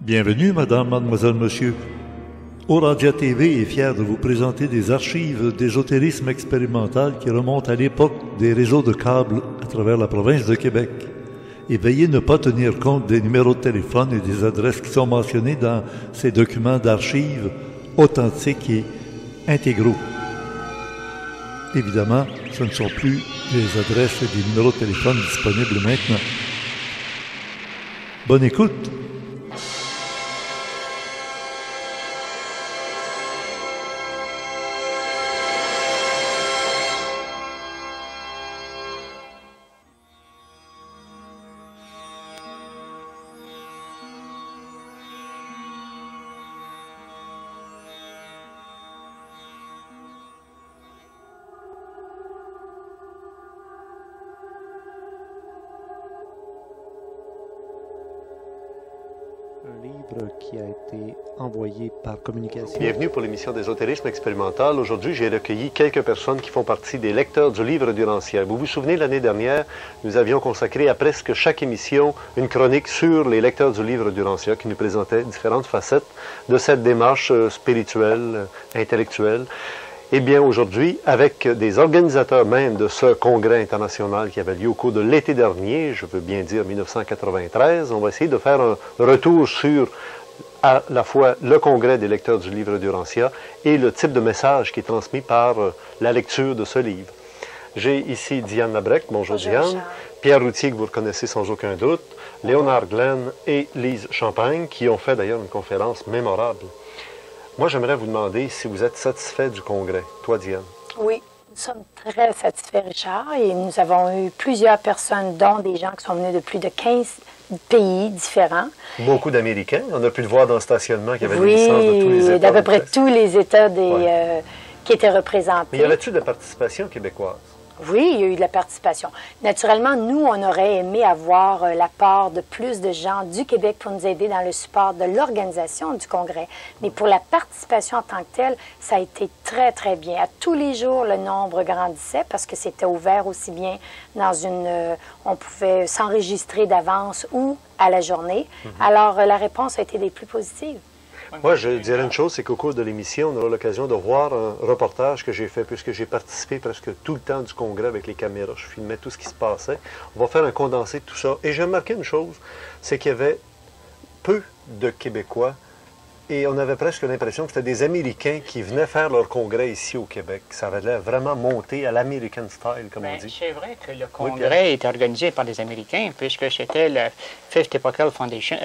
Bienvenue, madame, mademoiselle, monsieur. Orangia TV est fier de vous présenter des archives d'ésotérisme expérimental qui remontent à l'époque des réseaux de câbles à travers la province de Québec. Et veuillez ne pas tenir compte des numéros de téléphone et des adresses qui sont mentionnés dans ces documents d'archives authentiques et intégraux. Évidemment, ce ne sont plus les adresses et des numéros de téléphone disponibles maintenant. Bonne écoute! Un livre qui a été envoyé par communication. Bienvenue pour l'émission d'Ésotérisme expérimental. Aujourd'hui, j'ai recueilli quelques personnes qui font partie des lecteurs du livre du Rancière. Vous vous souvenez, l'année dernière, nous avions consacré à presque chaque émission une chronique sur les lecteurs du livre du Rancière qui nous présentaient différentes facettes de cette démarche spirituelle, intellectuelle. Eh bien, aujourd'hui, avec des organisateurs même de ce congrès international qui avait lieu au cours de l'été dernier, je veux bien dire 1993, on va essayer de faire un retour sur à la fois le congrès des lecteurs du livre du Rancière et le type de message qui est transmis par la lecture de ce livre. J'ai ici Diane Labrec, bonjour Diane, Charles. Pierre Routier, que vous reconnaissez sans aucun doute, Léonard Glenn et Lise Champagne, qui ont fait d'ailleurs une conférence mémorable. Moi, j'aimerais vous demander si vous êtes satisfait du congrès. Toi, Diane. Oui, nous sommes très satisfaits, Richard, et nous avons eu plusieurs personnes, dont des gens qui sont venus de plus de 15 pays différents. Beaucoup d'Américains. On a pu le voir dans le stationnement qu'il y avait des licences de tous les États. Oui, d'à peu près tous les États Ouais. qui étaient représentés. Mais y avait-tu de la participation québécoise? Oui, il y a eu de la participation. Naturellement, nous, on aurait aimé avoir l'apport de plus de gens du Québec pour nous aider dans le support de l'organisation du congrès. Mais pour la participation en tant que telle, ça a été très bien. À tous les jours, le nombre grandissait parce que c'était ouvert aussi bien dans on pouvait s'enregistrer d'avance ou à la journée. Alors, la réponse a été des plus positives. Moi, je dirais une chose, c'est qu'au cours de l'émission, on aura l'occasion de voir un reportage que j'ai fait, puisque j'ai participé presque tout le temps du congrès avec les caméras. Je filmais tout ce qui se passait. On va faire un condensé de tout ça. Et j'ai remarqué une chose, c'est qu'il y avait peu de Québécois et on avait presque l'impression que c'était des Américains qui venaient faire leur congrès ici au Québec. Ça avait l'air vraiment monté à l'American style, comme on dit. C'est vrai que le congrès est organisé par des Américains, puisque c'était le Fifth Epochal Foundation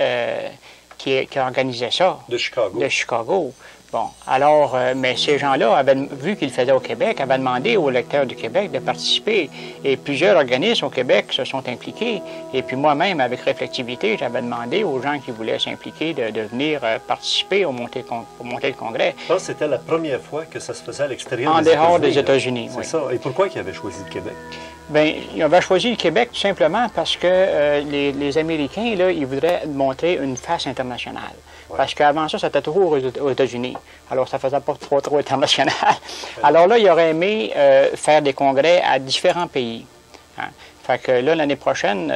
qui organisait ça. De Chicago. De Chicago. Bon, alors, mais ces gens-là avaient vu qu'ils le faisaient au Québec, avaient demandé aux lecteurs du Québec de participer. Et plusieurs organismes au Québec se sont impliqués. Et puis moi-même, avec Réflectivité, j'avais demandé aux gens qui voulaient s'impliquer de venir participer au montée le congrès. Je pense que c'était la première fois que ça se faisait à l'extérieur En des États-Unis. dehors des États-Unis, C'est oui. ça. Et pourquoi ils avaient choisi le Québec? Bien, ils avaient choisi le Québec tout simplement parce que les Américains, là, ils voudraient montrer une face internationale. Ouais. Parce qu'avant ça, c'était toujours aux États-Unis. Alors, ça ne faisait pas trop international. Ouais. Alors là, ils auraient aimé faire des congrès à différents pays. Hein? Fait que là, l'année prochaine,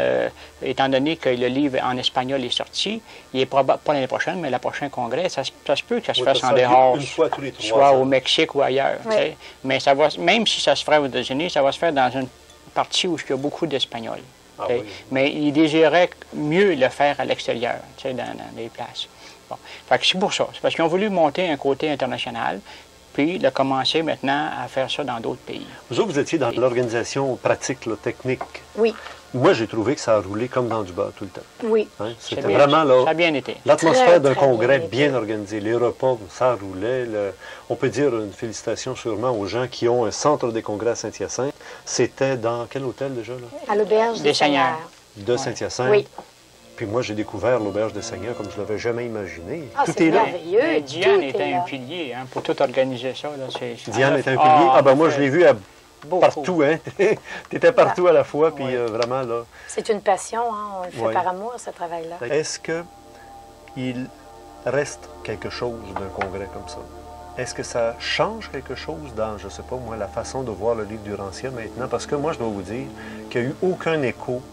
étant donné que le livre en espagnol est sorti, il est probable, pas l'année prochaine, mais le prochain congrès, ça se peut que ça se fasse en dehors, soit au Mexique ou ailleurs. Oui. Mais ça va, même si ça se ferait aux États-Unis, ça va se faire dans une partie où il y a beaucoup d'Espagnols. Ah, oui. Mais ils désiraient mieux le faire à l'extérieur, dans des places. Bon. Fait que c'est pour ça. C'est parce qu'ils ont voulu monter un côté international, puis de commencer maintenant à faire ça dans d'autres pays. Vous autres, vous étiez dans l'organisation pratique, là, technique. Oui. Moi, j'ai trouvé que ça a roulé comme dans du beurre tout le temps. Oui. Hein? C'était vraiment là. Ça a bien été. L'atmosphère d'un congrès bien organisé. Les repas, ça roulait. On peut dire une félicitation sûrement aux gens qui ont un centre des congrès à Saint-Hyacinthe. C'était dans quel hôtel déjà, là? À l'Auberge des Seigneurs. De Saint-Hyacinthe. Oui. Puis moi, j'ai découvert l'Auberge des Seigneurs comme je ne l'avais jamais imaginé. Ah, tout est là. Mais Diane était un pilier pour tout organiser ça. Là, Diane était un pilier. Ah ben moi, je l'ai vu partout. Hein? Tu étais partout à la fois, puis vraiment là. C'est une passion, hein? On le fait par amour, ce travail-là. Est-ce qu'il reste quelque chose d'un congrès comme ça? Est-ce que ça change quelque chose dans, je ne sais pas moi, la façon de voir le livre du Rancière maintenant? Parce que moi, je dois vous dire qu'il n'y a eu aucun écho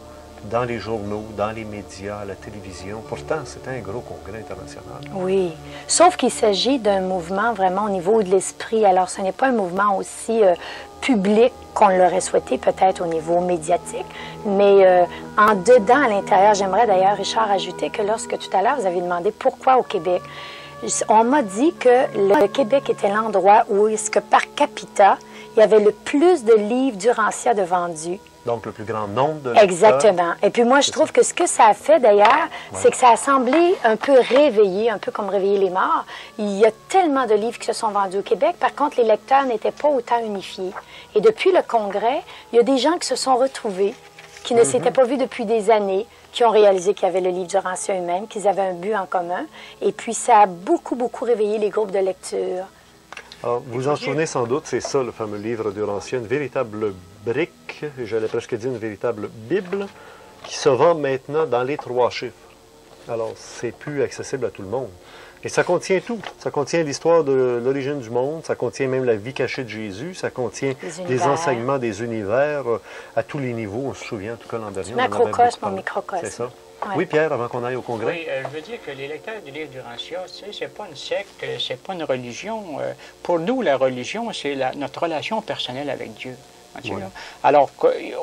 dans les journaux, dans les médias, à la télévision. Pourtant, c'était un gros congrès international. Oui, sauf qu'il s'agit d'un mouvement vraiment au niveau de l'esprit. Alors, ce n'est pas un mouvement aussi public qu'on l'aurait souhaité, peut-être au niveau médiatique, mais en dedans, à l'intérieur, j'aimerais d'ailleurs, Richard, ajouter que lorsque tout à l'heure, vous avez demandé pourquoi au Québec, on m'a dit que le Québec était l'endroit où est-ce que par capita, il y avait le plus de livres d'Urantia de vendus. Donc, le plus grand nombre de lecteurs. Exactement. Et puis moi, je trouve que ce que ça a fait d'ailleurs, c'est que ça a semblé un peu réveiller, un peu comme réveiller les morts. Il y a tellement de livres qui se sont vendus au Québec. Par contre, les lecteurs n'étaient pas autant unifiés. Et depuis le congrès, il y a des gens qui se sont retrouvés, qui ne s'étaient pas vus depuis des années, qui ont réalisé qu'il y avait le livre d'Urantia eux-mêmes, qu'ils avaient un but en commun. Et puis, ça a beaucoup, beaucoup réveillé les groupes de lecture. Alors, vous en souvenez sans doute, c'est ça le fameux livre d'Urantia, une véritable brique, j'allais presque dire une véritable Bible, qui se vend maintenant dans les 3 chiffres. Alors, c'est plus accessible à tout le monde. Et ça contient tout. Ça contient l'histoire de l'origine du monde, ça contient même la vie cachée de Jésus, ça contient des enseignements des univers à tous les niveaux. On se souvient, en tout cas l'an dernier. Macrocosme, microcosme. C'est ça. Ouais. Oui, Pierre, avant qu'on aille au congrès. Oui, je veux dire que les lecteurs du livre d'Urantia, c'est pas une secte, c'est pas une religion. Pour nous, la religion, c'est notre relation personnelle avec Dieu. Oui. Alors,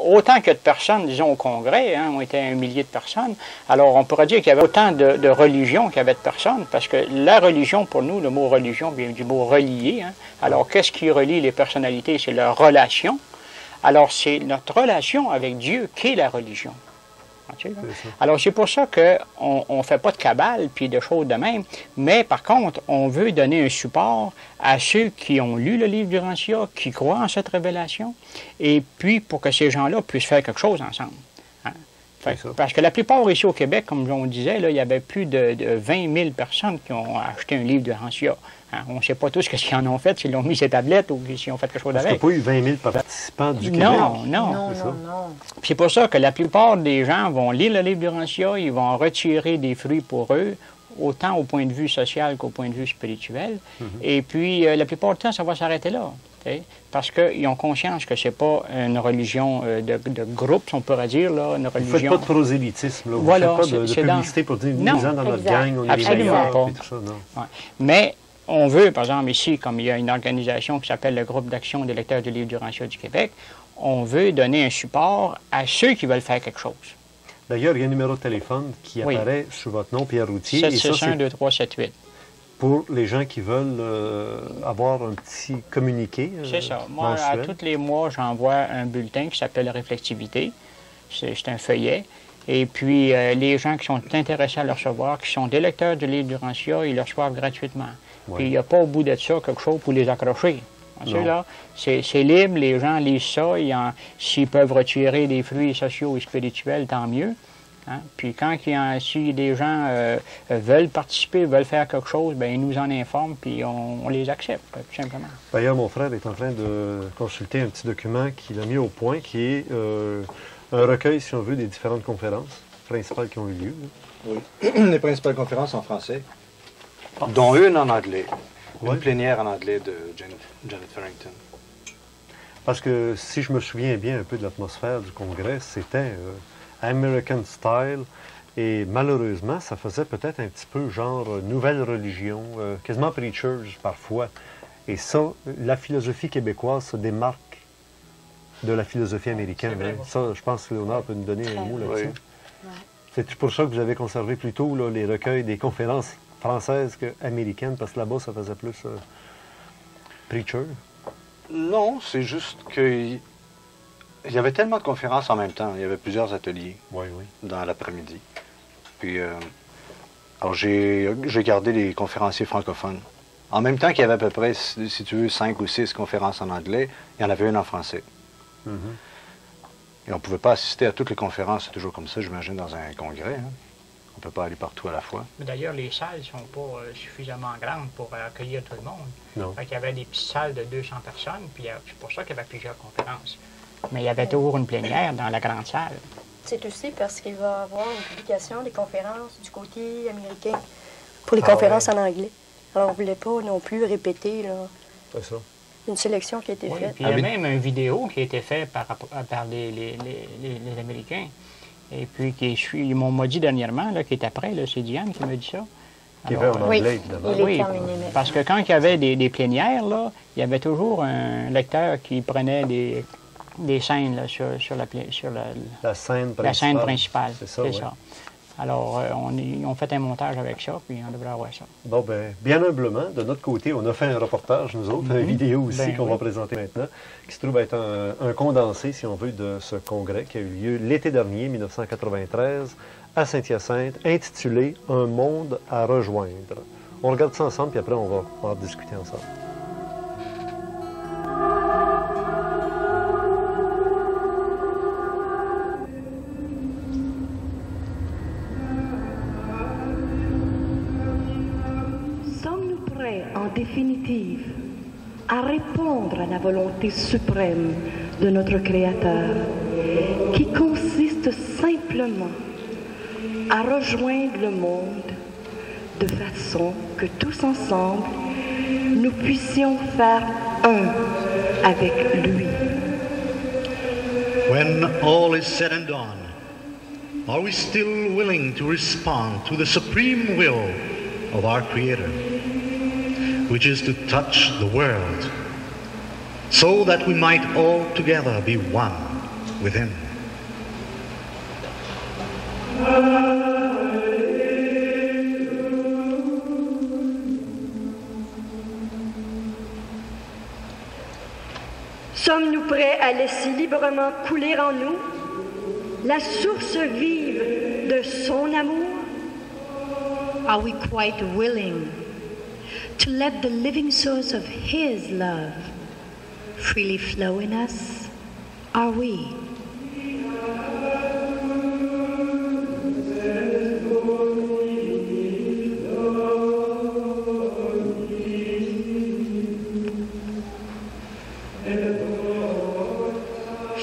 autant qu'il y a de personnes, disons, au congrès, hein, on était 1 millier de personnes, alors on pourrait dire qu'il y avait autant de religions qu'il y avait de personnes, parce que la religion, pour nous, le mot religion vient du mot relier. Hein. Alors, qu'est-ce qui relie les personnalités? C'est leur relation. Alors, c'est notre relation avec Dieu qui est la religion. Alors, c'est pour ça qu'on ne fait pas de cabale puis de choses de même, mais par contre, on veut donner un support à ceux qui ont lu le livre d'Urantia, qui croient en cette révélation, et puis pour que ces gens-là puissent faire quelque chose ensemble. Hein? Parce que la plupart ici au Québec, comme on disait, là, il y avait plus de 20 000 personnes qui ont acheté un livre d'Urantia. Hein? On ne sait pas tous ce qu'ils en ont fait, s'ils l'ont mis sur tablette ou s'ils ont fait quelque chose avec. Parce qu'il n'y a pas eu 20 000 participants du Québec. Non. C'est pour ça que la plupart des gens vont lire le livre d'Urantia, ils vont retirer des fruits pour eux, autant au point de vue social qu'au point de vue spirituel. Et puis, la plupart du temps, ça va s'arrêter là. Parce qu'ils ont conscience que ce n'est pas une religion de groupe, on pourrait dire, là, une religion... Vous ne faites pas de prosélytisme, là. Vous voilà, ne faites pas de publicité pour dire, nous, dans notre gang, on est les meilleurs, pas. Et tout ça, non. Ouais. Mais on veut, par exemple, ici, comme il y a une organisation qui s'appelle le Groupe d'action des lecteurs du livre d'Urantia du Québec, on veut donner un support à ceux qui veulent faire quelque chose. D'ailleurs, il y a un numéro de téléphone qui apparaît sous votre nom, Pierre Routier. 761-2378. Pour les gens qui veulent avoir un petit communiqué c'est ça. Moi, mensuel. À tous les mois, j'envoie un bulletin qui s'appelle Réflexivité. C'est un feuillet. Et puis, les gens qui sont intéressés à le recevoir, qui sont des lecteurs du livre d'Urantia, ils le reçoivent gratuitement. Ouais. Puis, il n'y a pas au bout de ça quelque chose pour les accrocher. C'est libre, les gens lisent ça. S'ils peuvent retirer des fruits sociaux et spirituels, tant mieux. Hein? Puis quand si des gens veulent participer, veulent faire quelque chose, bien, ils nous en informent, puis on les accepte, tout simplement. D'ailleurs, mon frère est en train de consulter un petit document qu'il a mis au point, qui est un recueil, si on veut, des différentes conférences principales qui ont eu lieu. Oui, les principales conférences en français, dont une en anglais. Une plénière en anglais de Janet Farrington. Parce que si je me souviens bien un peu de l'atmosphère du congrès, c'était American style, et malheureusement, ça faisait peut-être un petit peu genre nouvelle religion, quasiment preachers parfois. Et ça, la philosophie québécoise se démarque de la philosophie américaine. Hein. Ça, je pense que Léonard peut nous donner un mot là-dessus. Oui. C'est pour ça que vous avez conservé plutôt là, les recueils des conférences françaises qu'américaines, parce que là-bas, ça faisait plus preacher. Non, c'est juste que il y avait tellement de conférences en même temps. Il y avait plusieurs ateliers dans l'après-midi. Puis, alors j'ai gardé les conférenciers francophones. En même temps qu'il y avait à peu près, si tu veux, 5 ou 6 conférences en anglais, il y en avait une en français. Et on ne pouvait pas assister à toutes les conférences, c'est toujours comme ça, j'imagine, dans un congrès. Hein. On ne peut pas aller partout à la fois. D'ailleurs, les salles ne sont pas suffisamment grandes pour accueillir tout le monde. Non. Il y avait des petites salles de 200 personnes, puis c'est pour ça qu'il y avait plusieurs conférences. Mais il y avait toujours une plénière dans la grande salle. C'est aussi parce qu'il va y avoir une publication des conférences du côté américain pour les conférences en anglais. Alors, on ne voulait pas non plus répéter là, une sélection qui a été faite. Puis il y a même une vidéo qui a été faite par les Américains. Et puis, ils m'ont dit dernièrement, là, qui est après, c'est Diane qui m'a dit ça. Qui est en anglais, évidemment. Il est terminé. Parce que quand il y avait des plénières, là, il y avait toujours un lecteur qui prenait des scènes là, sur la scène principale. C'est ça, oui. Alors, on a fait un montage avec ça, puis on devrait avoir ça. Bon, bien, bien humblement, de notre côté, on a fait un reportage, nous autres, une vidéo aussi qu'on va présenter maintenant, qui se trouve être un condensé, si on veut, de ce congrès qui a eu lieu l'été dernier, 1993, à Saint-Hyacinthe, intitulé « Un monde à rejoindre ». On regarde ça ensemble, puis après, on va en discuter ensemble. En définitive, à répondre à la volonté suprême de notre Créateur, qui consiste simplement à rejoindre le monde de façon que tous ensemble, nous puissions faire un avec lui. When all is said and done, are we still willing to respond to the supreme will of our Creator, which is to touch the world, so that we might all together be one with Him? Sommes-nous prêts à laisser librement couler en nous la source vive de son amour? Are we quite willing to let the living source of His love freely flow in us? Are we?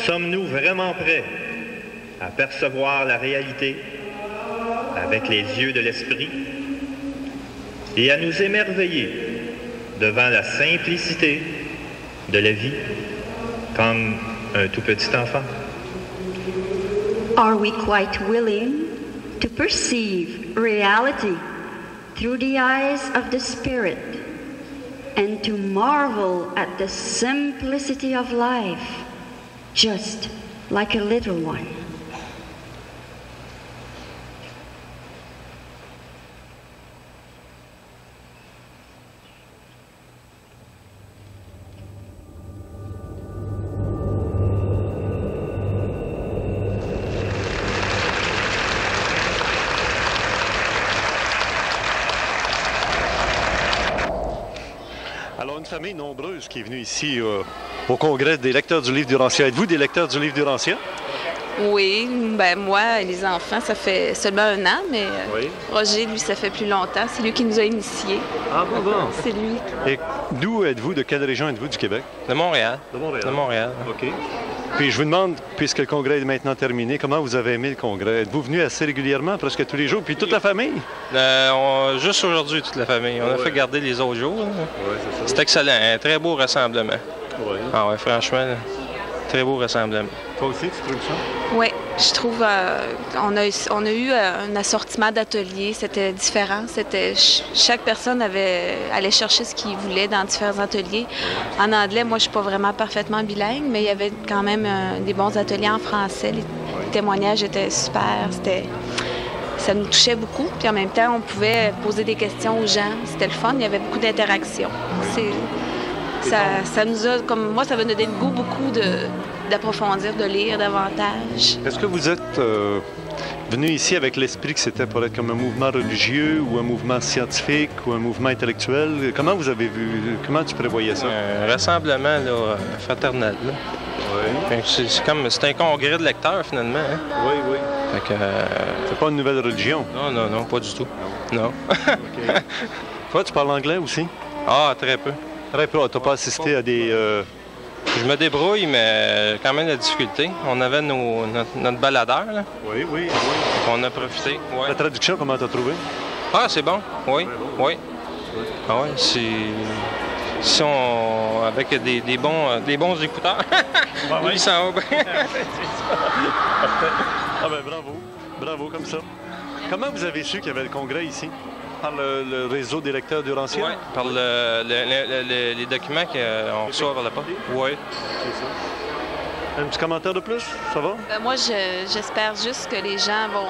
Sommes-nous vraiment prêts à percevoir la réalité avec les yeux de l'esprit et à nous émerveiller devant la simplicité de la vie comme un tout petit enfant? Are we quite willing to perceive reality through the eyes of the Spirit and to marvel at the simplicity of life, just like a little one? Alors, une famille nombreuse qui est venue ici au congrès des lecteurs du livre d'Urantia. Êtes-vous des lecteurs du livre d'Urantia? Oui, ben moi, les enfants, ça fait seulement 1 an, mais oui. Roger, lui, ça fait plus longtemps. C'est lui qui nous a initiés. Ah bon? C'est lui. Et d'où êtes-vous? De quelle région êtes-vous du Québec? De Montréal. De Montréal. De Montréal. OK. Puis je vous demande, puisque le congrès est maintenant terminé, comment vous avez aimé le congrès? Êtes-vous venu assez régulièrement, presque tous les jours, puis toute la famille? Juste aujourd'hui, toute la famille. On a fait garder les autres jours. Oui, c'est ça. C'est excellent. Un très beau rassemblement. Oui. Ah ouais, franchement, là, très beau rassemblement. Toi aussi, tu trouves ça? Oui, je trouve on a eu un assortiment d'ateliers. C'était différent. Chaque personne allait chercher ce qu'il voulait dans différents ateliers. En anglais, moi, je suis pas vraiment parfaitement bilingue, mais il y avait quand même des bons ateliers en français. Les témoignages étaient super. Ça nous touchait beaucoup. Puis en même temps, on pouvait poser des questions aux gens. C'était le fun. Il y avait beaucoup d'interactions. Ça nous a, comme moi, ça m'a donné le goût beaucoup d'approfondir, de lire davantage. Est-ce que vous êtes venu ici avec l'esprit que c'était pour être comme un mouvement religieux ou un mouvement scientifique ou un mouvement intellectuel? Comment vous avez vu, comment tu prévoyais ça? Un rassemblement là, fraternel. Là. Oui. C'est un congrès de lecteurs, finalement. Hein? Oui, oui. C'est pas une nouvelle religion? Non, pas du tout. Non. OK. Toi, tu parles anglais aussi? Ah, très peu. Très peu. Tu n'as pas assisté à des... Je me débrouille, mais quand même la difficulté. On avait notre baladeur, là. Oui. On a profité. Ouais. La traduction, comment tu as trouvé? Ah, c'est bon. Oui. Ah oui, si on... Avec des bons écouteurs, oui, ça va bien. Ah ben bravo, bravo comme ça. Comment vous avez su qu'il y avait le congrès ici? Par le réseau des lecteurs du Laurentier? Oui, par les documents qu'on reçoit vers là-bas. Oui. C'est ça. Un petit commentaire de plus? Ça va? Moi, j'espère juste que les gens vont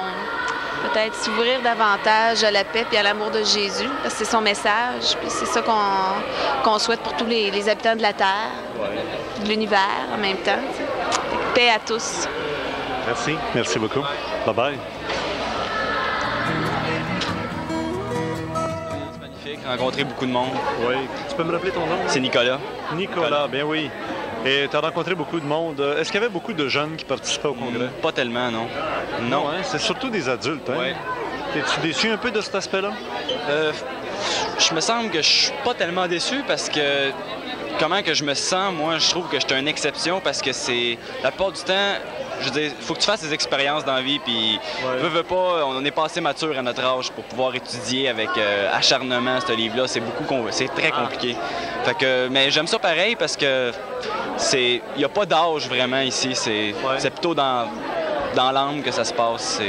peut-être s'ouvrir davantage à la paix et à l'amour de Jésus, parce que c'est son message, puis c'est ça qu'on souhaite pour tous les habitants de la Terre, de l'univers en même temps. Paix à tous. Merci. Merci beaucoup. Bye-bye. C'est magnifique, rencontrer beaucoup de monde. Oui. Tu peux me rappeler ton nom? C'est Nicolas. Nicolas, bien oui. Et tu as rencontré beaucoup de monde. Est-ce qu'il y avait beaucoup de jeunes qui participaient au congrès? Pas tellement, non. Non, hein? C'est surtout des adultes, hein? Oui. Es-tu déçu un peu de cet aspect-là? Je me semble que je suis pas tellement déçu parce que comment que je me sens, moi, je trouve que j'étais une exception parce que c'est la plupart du temps, je veux dire, il faut que tu fasses des expériences dans la vie, puis veux pas, on est pas assez mature à notre âge pour pouvoir étudier avec acharnement ce livre-là. C'est très compliqué. Fait que, mais j'aime ça pareil parce que il n'y a pas d'âge vraiment ici. C'est plutôt dans l'âme que ça se passe.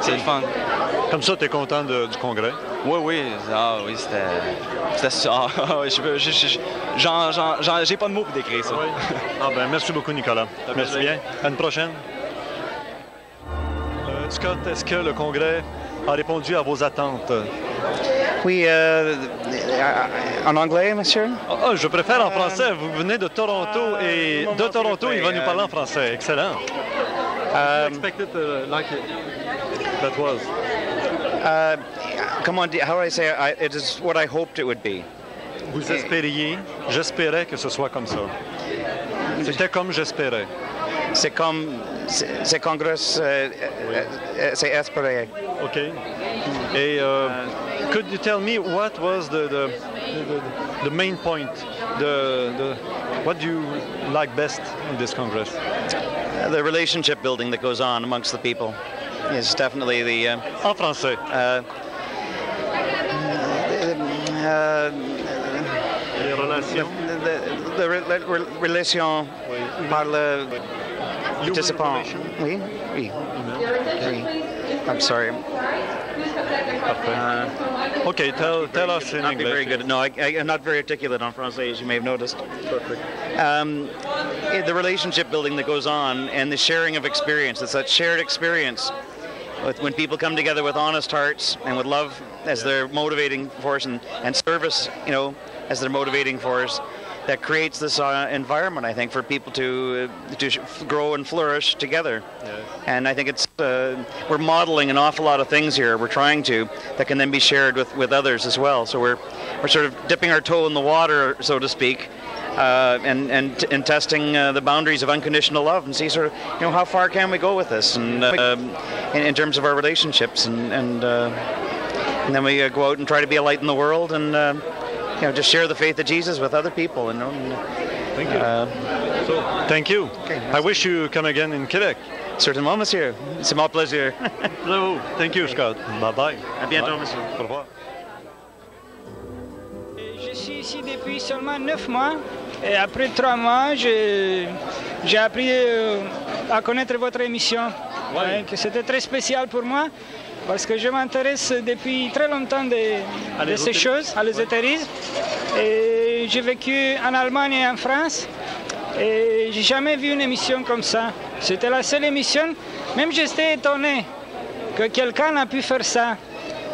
C'est le fun. Comme ça, tu es content du congrès? Oui. Ah oui, c'était ça. J'ai pas de mots pour décrire ça. Oui. Ah ben, merci beaucoup, Nicolas. Merci bien. À une prochaine. Scott, est-ce que le congrès a répondu à vos attentes? Oui, en anglais, monsieur? Je préfère en français. Vous venez de Toronto et de Toronto, il va nous parler en français. Excellent. I expected like that was. How do I say it? It is what I hoped it would be. Vous espériez, j'espérais que ce soit comme ça. C'était comme j'espérais. C'est congrès, c'est espéré. OK. Et could you tell me what was the main point? What do you like best in this Congress? The relationship building that goes on amongst the people is definitely the... en français. Les relations. The relation par le participant. Oui. I'm sorry. Okay, tell us in English. Very good. No, I'm not very articulate on Francais, as you may have noticed. Perfect. The relationship building that goes on and the sharing of experience. It's that shared experience when people come together with honest hearts and with love as their motivating force and service, as their motivating force, that creates this environment, I think, for people to grow and flourish together. Yeah. And I think it's we're modeling an awful lot of things here. We're trying to that can then be shared with others as well. So we're sort of dipping our toe in the water, so to speak, and testing the boundaries of unconditional love and see sort of how far can we go with this and in terms of our relationships and then we go out and try to be a light in the world and just share the faith of Jesus with other people. Thank you. Thank you. Okay. I wish you come again in Quebec. Certainement, monsieur. C'est mon plaisir. Bravo. Thank you, Scott. Bye-bye. À bientôt, monsieur. Au revoir. Je suis ici depuis seulement 9 mois. Et après 3 mois, j'ai appris à connaître votre émission. Ouais. Que c'était très spécial pour moi. Parce que je m'intéresse depuis très longtemps de ces choses, à l'ésotérisme. Et j'ai vécu en Allemagne et en France. Et j'ai jamais vu une émission comme ça. C'était la seule émission. Même j'étais étonné que quelqu'un a pu faire ça.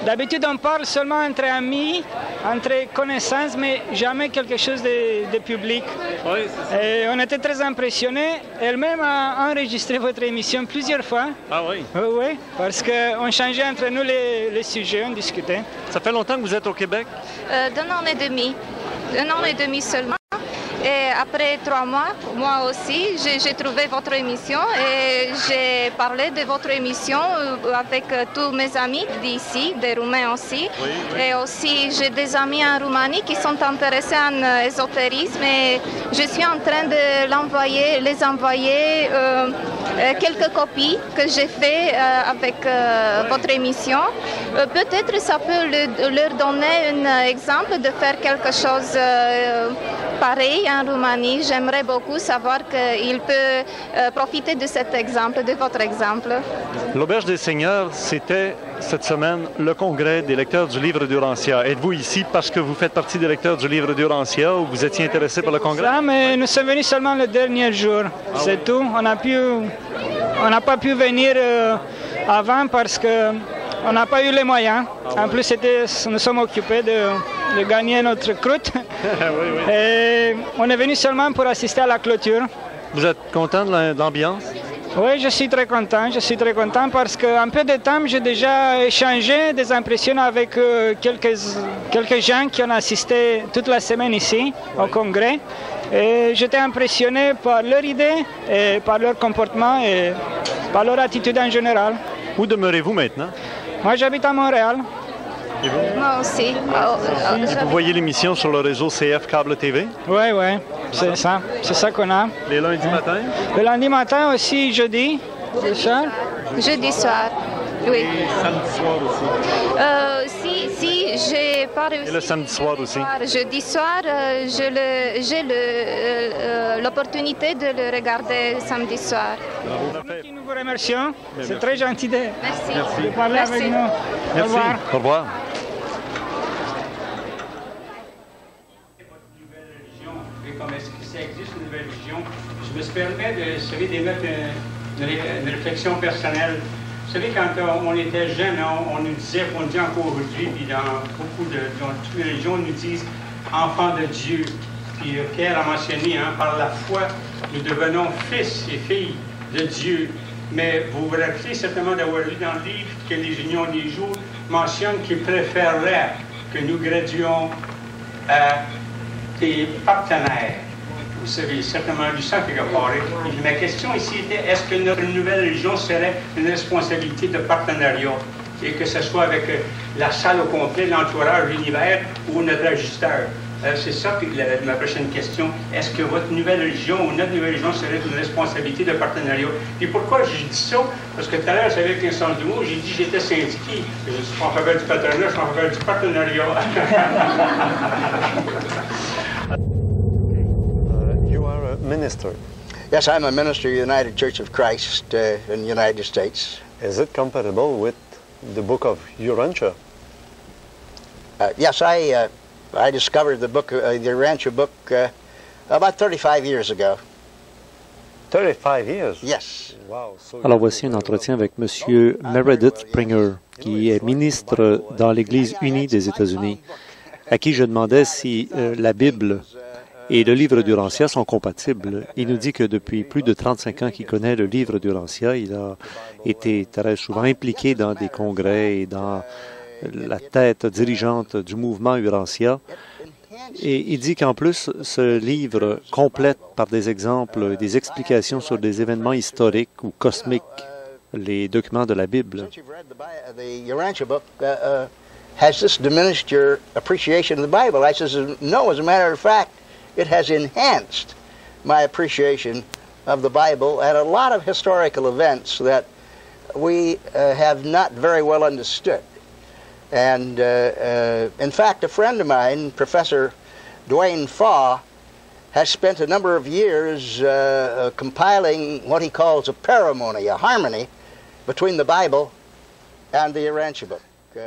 D'habitude, on parle seulement entre amis, entre connaissances, mais jamais quelque chose de public. Oui, et on était très impressionnés. Elle-même a enregistré votre émission plusieurs fois. Ah oui? Oui, parce qu'on changeait entre nous les sujets, on discutait. Ça fait longtemps que vous êtes au Québec? D'un an et demi. Un an et demi seulement. Et après 3 mois, moi aussi, j'ai trouvé votre émission et j'ai parlé de votre émission avec tous mes amis d'ici, des Roumains aussi. Oui, oui. Et aussi, j'ai des amis en Roumanie qui sont intéressés en ésotérisme et je suis en train de les envoyer quelques copies que j'ai fait avec votre émission. Peut-être ça peut leur donner un exemple de faire quelque chose pareil en Roumanie. J'aimerais beaucoup savoir qu'il peut profiter de cet exemple, de votre exemple. L'Auberge des Seigneurs, c'était cette semaine le congrès des lecteurs du livre d'Urantia. Êtes-vous ici parce que vous faites partie des lecteurs du livre d'Urantia ou vous étiez intéressé par le congrès? Ça, mais nous sommes venus seulement le dernier jour. C'est tout. On n'a pas pu venir avant parce qu'on n'a pas eu les moyens. En plus, nous sommes occupés de gagner notre croûte. Oui. Et on est venu seulement pour assister à la clôture. Vous êtes content de l'ambiance? Oui, je suis très content. Je suis très content parce qu'en peu de temps, j'ai déjà échangé des impressions avec quelques gens qui ont assisté toute la semaine ici au congrès. Et j'étais impressionné par leurs idées, et par leur comportement et par leur attitude en général. Où demeurez-vous maintenant? Moi, j'habite à Montréal. Et vous? Moi aussi. Vous voyez l'émission sur le réseau CF Câble TV? Oui, c'est ça. C'est ça qu'on a. Les lundis matins? Le lundi matin aussi, jeudi soir? Jeudi soir, oui. Et samedi soir aussi? Si j'ai pas réussi... Et le samedi soir aussi? Jeudi soir, j'ai l'opportunité de le regarder samedi soir. Nous vous remercions. C'est très gentil de parler Merci. avec nous. Merci. Au revoir. Au revoir. Comme est-ce que ça existe une nouvelle religion? Je me suis permis d'émettre une réflexion personnelle. Vous savez, quand on était jeune, on nous disait, on dit encore aujourd'hui, puis dans toutes les religions, on nous disent enfants de Dieu. Puis Pierre a mentionné, par la foi, nous devenons fils et filles de Dieu. Mais vous vous rappelez certainement d'avoir lu dans le livre que les Unions des jours mentionnent qu'ils préféreraient que nous graduions à des partenaires. Vous savez certainement lu ça quelque part. Et ma question ici était, est-ce que notre nouvelle religion serait une responsabilité de partenariat? Et que ce soit avec la salle au complet, l'entourage, l'univers ou notre ajusteur? C'est ça ma prochaine question. Est-ce que votre nouvelle religion ou notre nouvelle religion serait une responsabilité de partenariat? Et pourquoi je dis ça? Parce que tout à l'heure, j'avais avec un sens d'humour, j'ai dit j'étais syndiqué. Je suis en faveur du patronat, je suis en faveur du partenariat. You are a minister. Yes, I'm a minister of the United Church of Christ in the United States. Is it compatible with the book of Urantia? Yes, I discovered the book, the Urantia book, about 35 years ago. 35 years? Yes. Wow. Alors voici un entretien avec M. Meredith Springer, qui est ministre dans l'Église unie des États-Unis, à qui je demandais si la Bible et le livre d'Urantia sont compatibles. Il nous dit que depuis plus de 35 ans qu'il connaît le livre d'Urantia, il a été très souvent impliqué dans des congrès et dans la tête dirigeante du mouvement Urantia. Et il dit qu'en plus, ce livre complète par des exemples, des explications sur des événements historiques ou cosmiques, les documents de la Bible. The Urantia book, has this diminished your appreciation of the Bible? I says, no, as a matter of fact, it has enhanced my appreciation of the Bible and a lot of historical events that we have not very well understood. And in fact, a friend of mine, Professor Dwayne Faw, has spent a number of years compiling what he calls a paramony, a harmony between the Bible and the Urantia book.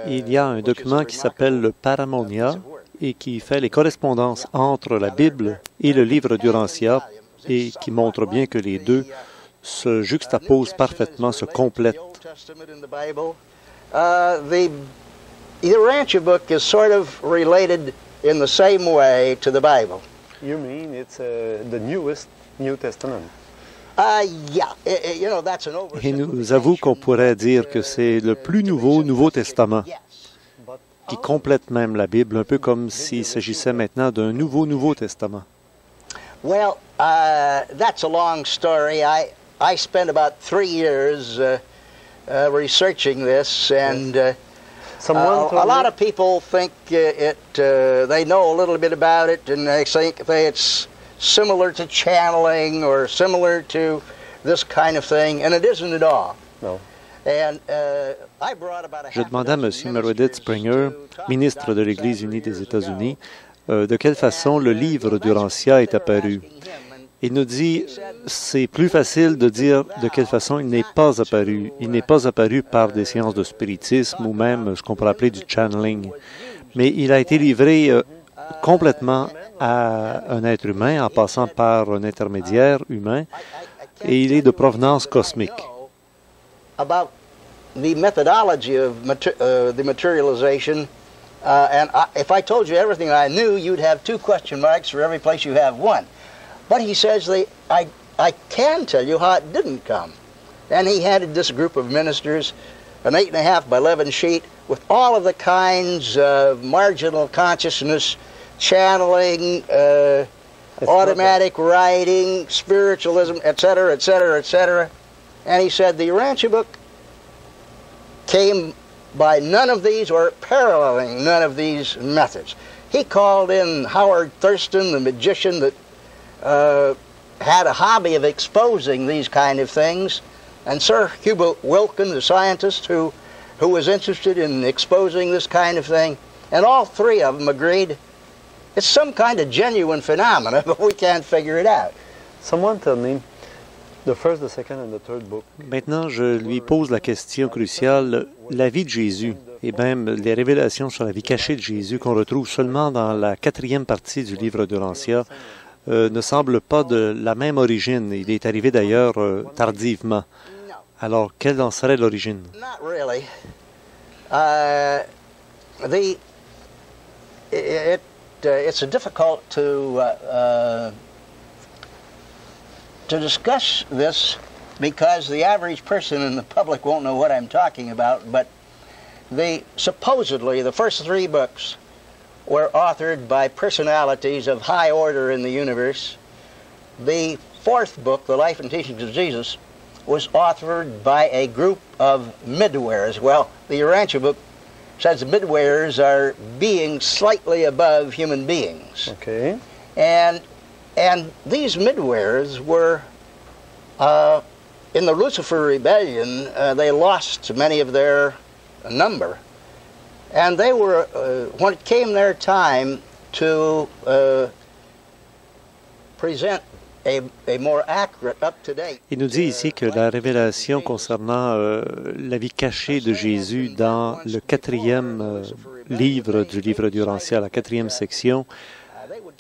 Il y a un document qui s'appelle le Paramonia et qui fait les correspondances entre la Bible et le livre d'Urantia et qui montre bien que les deux se juxtaposent parfaitement, se complètent. The Urantia book is sort of related in the same way to the Bible. You mean it's the newest New Testament? Yeah. You know, that's an oversimplification. Et nous avouons qu'on pourrait dire que c'est le plus nouveau Nouveau Testament, qui complète même la Bible, un peu comme s'il s'agissait maintenant d'un Nouveau Testament. Well, that's a long story. I spent about 3 years researching this, and a lot of people think they know a little bit about it, and they think it's similar to channeling or similar to this kind of thing, and it isn't at all. No. And I brought about Je demandais à M. Meredith Springer, ministre de l'Église unie des États-Unis, de quelle façon le livre d'Urantia est apparu. Il nous dit, c'est plus facile de dire de quelle façon il n'est pas apparu. Il n'est pas apparu par des séances de spiritisme ou même ce qu'on pourrait appeler du channeling. Mais il a été livré complètement à un être humain en passant par un intermédiaire humain et il est de provenance cosmique. About the methodology of the materialization, if I told you everything I knew, you'd have 2 question marks for every place you have 1. But he says, I can tell you how it didn't come. And he handed this group of ministers an 8.5 by 11 sheet with all of the kinds of marginal consciousness, channeling, automatic writing, spiritualism, etc., etc., etc. And he said the Urantia book came by none of these or paralleling none of these methods. He called in Howard Thurston, the magician that had a hobby of exposing these kind of things, and Sir Hubert Wilkin, the scientist who was interested in exposing this kind of thing, and all 3 of them agreed it's some kind of genuine phenomena, but we can't figure it out. Someone tell me the first, the second, and the third book. Maintenant, je lui pose la question cruciale, la vie de Jésus et même les révélations sur la vie cachée de Jésus qu'on retrouve seulement dans la 4e partie du livre d'Urantia ne semblent pas de la même origine. Il est arrivé d'ailleurs tardivement. Alors, quelle en serait l'origine? Not really. It's difficult to discuss this because the average person in the public won't know what I'm talking about, but supposedly the first 3 books were authored by personalities of high order in the universe. The 4th book, The Life and Teachings of Jesus, was authored by a group of midwares. Well, the Urantia book says the midwares are beings slightly above human beings. Okay. And these midwares were, in the Lucifer Rebellion, they lost many of their number. And they were, when it came their time to present a more accurate, up-to-date. Il nous dit ici que la révélation concernant la vie cachée de Jésus dans le 4e livre du livre d'Urantia, la 4e section,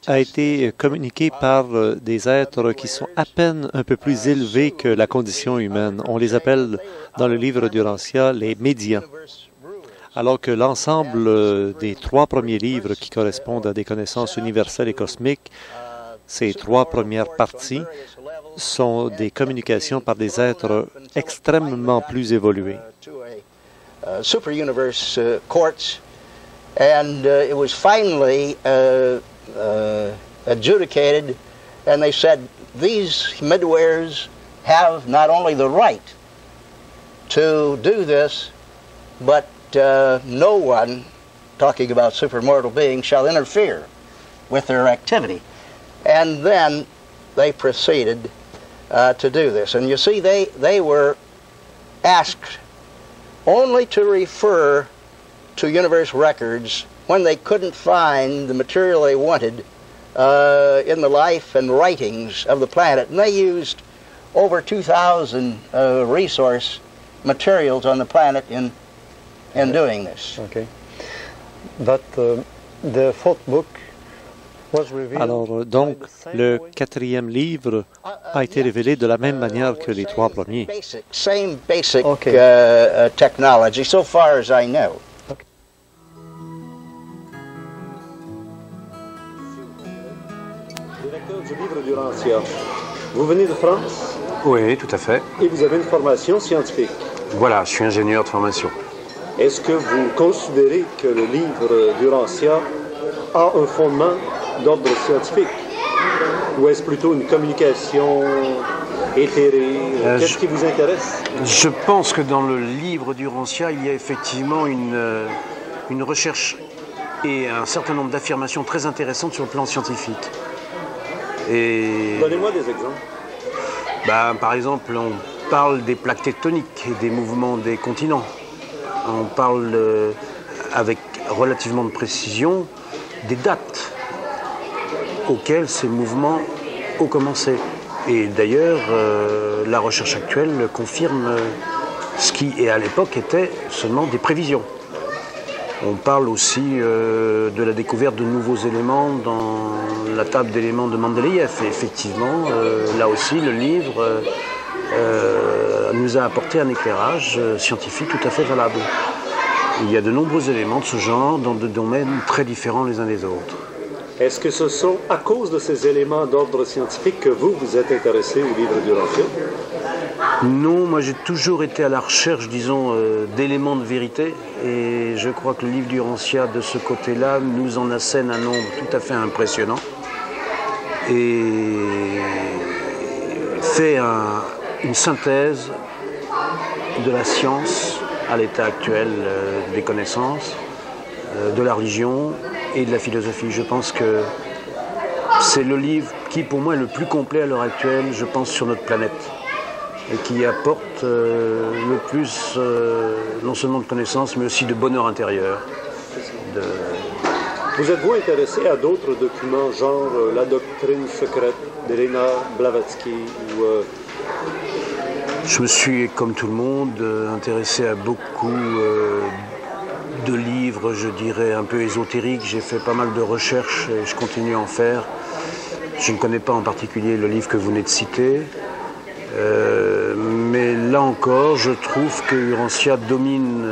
a été communiquée par des êtres qui sont à peine un peu plus élevés que la condition humaine. On les appelle dans le livre d'Urantia les médians. Alors que l'ensemble des 3 premiers livres qui correspondent à des connaissances universelles et cosmiques, ces 3 premières parties sont des communications par des êtres extrêmement plus évolués. Super universe courts, and it was finally adjudicated, and they said these midwares have not only the right to do this, but no one, talking about supermortal beings, shall interfere with their activity. And then they proceeded to do this. And you see, they were asked only to refer to universe records when they couldn't find the material they wanted in the life and writings of the planet. And they used over 2,000 resource materials on the planet in doing this. Okay. But the 4th book was revealed. Alors, donc, le 4e livre a été révélé de la même manière que les 3 premiers. Same basic technology, so far as I know. Directeur du livre d'Urantia, vous venez de France? Oui, tout à fait. Et vous avez une formation scientifique? Voilà, je suis ingénieur de formation. Est-ce que vous considérez que le livre d'Urantia a un fondement d'ordre scientifique? Ou est-ce plutôt une communication éthérée? Qu'est-ce qui vous intéresse? Je pense que dans le livre d'Urantia, il y a effectivement une recherche et un certain nombre d'affirmations très intéressantes sur le plan scientifique. Donnez-moi des exemples. Par exemple, on parle des plaques tectoniques et des mouvements des continents. On parle avec relativement de précision des dates auquel ces mouvements ont commencé. Et d'ailleurs, la recherche actuelle confirme ce qui, et à l'époque, était seulement des prévisions. On parle aussi de la découverte de nouveaux éléments dans la table d'éléments de Mendeleïev. Et effectivement, là aussi, le livre nous a apporté un éclairage scientifique tout à fait valable. Il y a de nombreux éléments de ce genre dans des domaines très différents les uns des autres. Est-ce que ce sont à cause de ces éléments d'ordre scientifique que vous êtes intéressé au livre du Rancia? Non, moi j'ai toujours été à la recherche, disons, d'éléments de vérité. Et je crois que le livre du Rancia, de ce côté-là, nous en assène un nombre tout à fait impressionnant. Et fait une synthèse de la science à l'état actuel des connaissances, de la religion et de la philosophie. Je pense que c'est le livre qui, pour moi, est le plus complet à l'heure actuelle, je pense, sur notre planète. Et qui apporte le plus, non seulement de connaissances, mais aussi de bonheur intérieur. Vous êtes-vous intéressé à d'autres documents, genre La doctrine secrète d'Elena Blavatsky ou... Je me suis, comme tout le monde, intéressé à beaucoup de livres, je dirais, un peu ésotériques. J'ai fait pas mal de recherches et je continue à en faire. Je ne connais pas en particulier le livre que vous venez de citer. Mais là encore, je trouve que Urantia domine,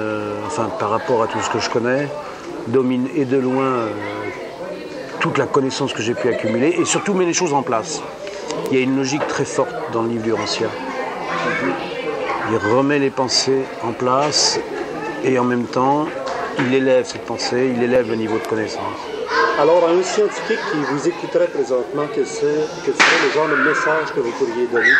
enfin par rapport à tout ce que je connais, domine et de loin toute la connaissance que j'ai pu accumuler et surtout met les choses en place. Il y a une logique très forte dans le livre d'Urantia. Il remet les pensées en place et en même temps, il élève cette pensée, il élève le niveau de connaissance. Alors, à un scientifique qui vous écouterait présentement, quel serait le genre de message que vous pourriez donner?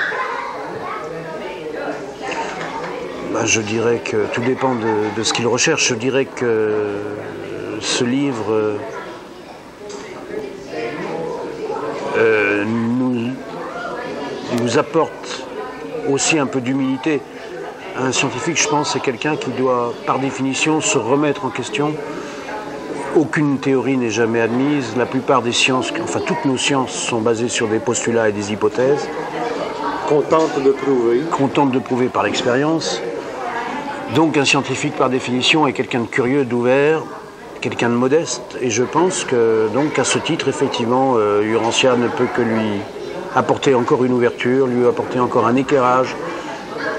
Je dirais que tout dépend de ce qu'il recherche. Je dirais que ce livre nous apporte aussi un peu d'humilité. Un scientifique, je pense, c'est quelqu'un qui doit, par définition, se remettre en question. Aucune théorie n'est jamais admise. La plupart des sciences, enfin toutes nos sciences, sont basées sur des postulats et des hypothèses. Qu'on tente de prouver. Qu'on tente de prouver par l'expérience. Donc un scientifique, par définition, est quelqu'un de curieux, d'ouvert, quelqu'un de modeste. Et je pense que, donc, à ce titre, effectivement, Urantia ne peut que lui apporter encore une ouverture, lui apporter encore un éclairage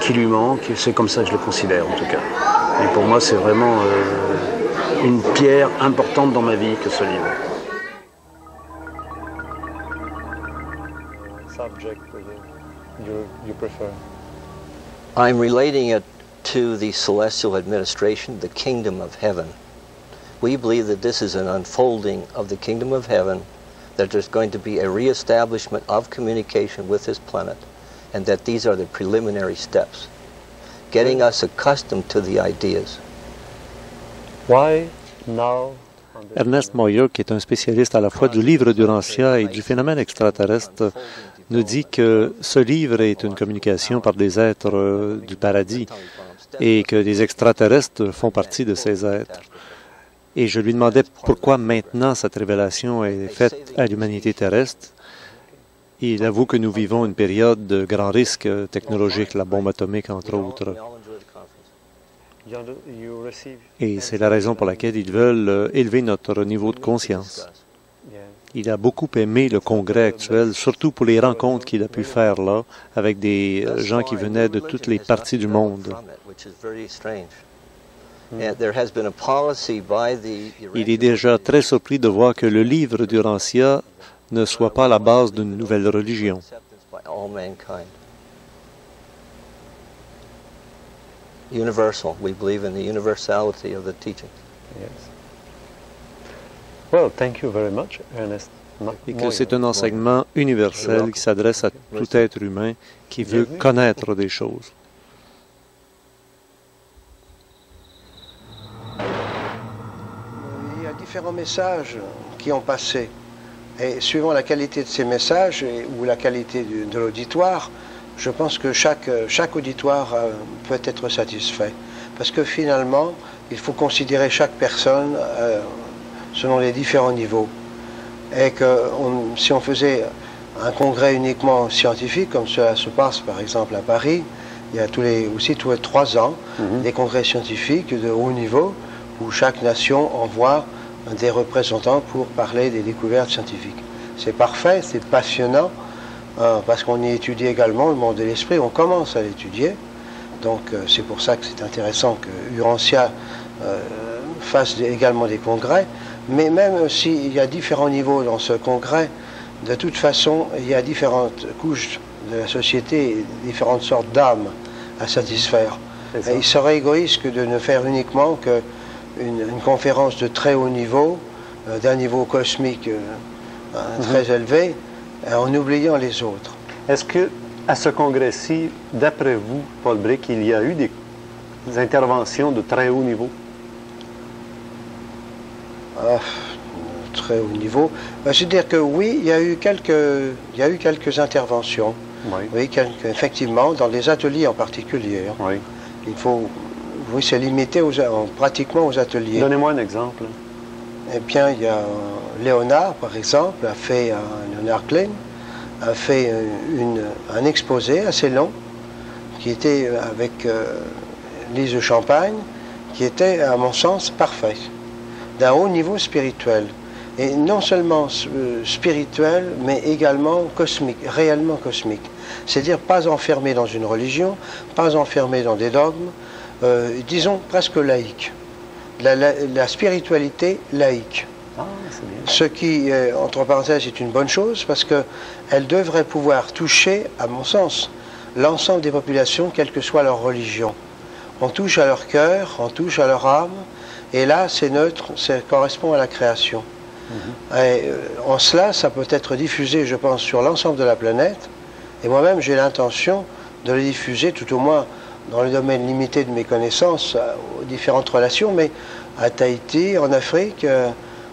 qui lui manque. Et c'est comme ça que je le considère, en tout cas. Et pour moi, c'est vraiment une pierre importante dans ma vie que ce livre. Subject you prefer? I'm relating it to the celestial administration, the kingdom of heaven. We believe that this is an unfolding of the kingdom of heaven, that there's going to be a reestablishment of communication with this planet, and that these are the preliminary steps, getting us accustomed to the ideas. Why now? Ernest Moya, qui est un spécialiste à la fois du livre d'Urantia et du phénomène extraterrestre, nous dit que ce livre est une communication par des êtres du paradis et que des extraterrestres font partie de ces êtres. Et je lui demandais pourquoi maintenant cette révélation est faite à l'humanité terrestre. Il avoue que nous vivons une période de grand risque technologique, la bombe atomique entre autres. Et c'est la raison pour laquelle ils veulent élever notre niveau de conscience. Il a beaucoup aimé le congrès actuel, surtout pour les rencontres qu'il a pu faire là, avec des gens qui venaient de toutes les parties du monde. Il est déjà très surpris de voir que le livre d'Urantia ne soit pas la base d'une nouvelle religion. Universal. We believe in the universality of the teaching. Yes. Well, thank you very much, Ernest. Et que c'est un enseignement universel qui s'adresse à tout être humain qui veut connaître des choses. Il y a différents messages qui ont passé. Et suivant la qualité de ces messages ou la qualité de l'auditoire, je pense que chaque auditoire peut être satisfait. Parce que finalement, il faut considérer chaque personne selon les différents niveaux. et que si on faisait un congrès uniquement scientifique, comme cela se passe par exemple à Paris, il y a tous les 3 ans des congrès scientifiques de haut niveau où chaque nation envoie des représentants pour parler des découvertes scientifiques. C'est parfait, c'est passionnant, parce qu'on y étudie également le monde de l'esprit, on commence à l'étudier. Donc c'est pour ça que c'est intéressant que Urantia fasse également des congrès. Mais même s'il y a différents niveaux dans ce congrès, de toute façon, il y a différentes couches de la société, différentes sortes d'âmes à satisfaire. Et il serait égoïste que de ne faire uniquement qu'une conférence de très haut niveau, d'un niveau cosmique très élevé, en oubliant les autres. Est-ce que à ce congrès-ci, d'après vous, Paul Bricq, il y a eu des interventions de très haut niveau? Très haut niveau. C'est-à-dire que oui, il y a eu quelques interventions. Oui, effectivement, dans les ateliers en particulier. Oui. Oui, c'est limité pratiquement aux ateliers. Donnez-moi un exemple. Eh bien, il y a Léonard, par exemple, Léonard Klein, a fait un exposé assez long, qui était avec Lise de Champagne, qui était, à mon sens, parfait, d'un haut niveau spirituel. Et non seulement spirituel, mais également cosmique, réellement cosmique. C'est-à-dire pas enfermé dans une religion, pas enfermé dans des dogmes, disons presque laïque. La spiritualité laïque. Ce qui, entre parenthèses, est une bonne chose, parce qu'elle devrait pouvoir toucher, à mon sens, l'ensemble des populations, quelle que soit leur religion. On touche à leur cœur, on touche à leur âme, et là, c'est neutre, ça correspond à la création. Et, en cela, ça peut être diffusé, je pense, sur l'ensemble de la planète. Et moi-même, j'ai l'intention de le diffuser, tout au moins dans le domaine limité de mes connaissances, aux différentes relations, mais à Tahiti, en Afrique,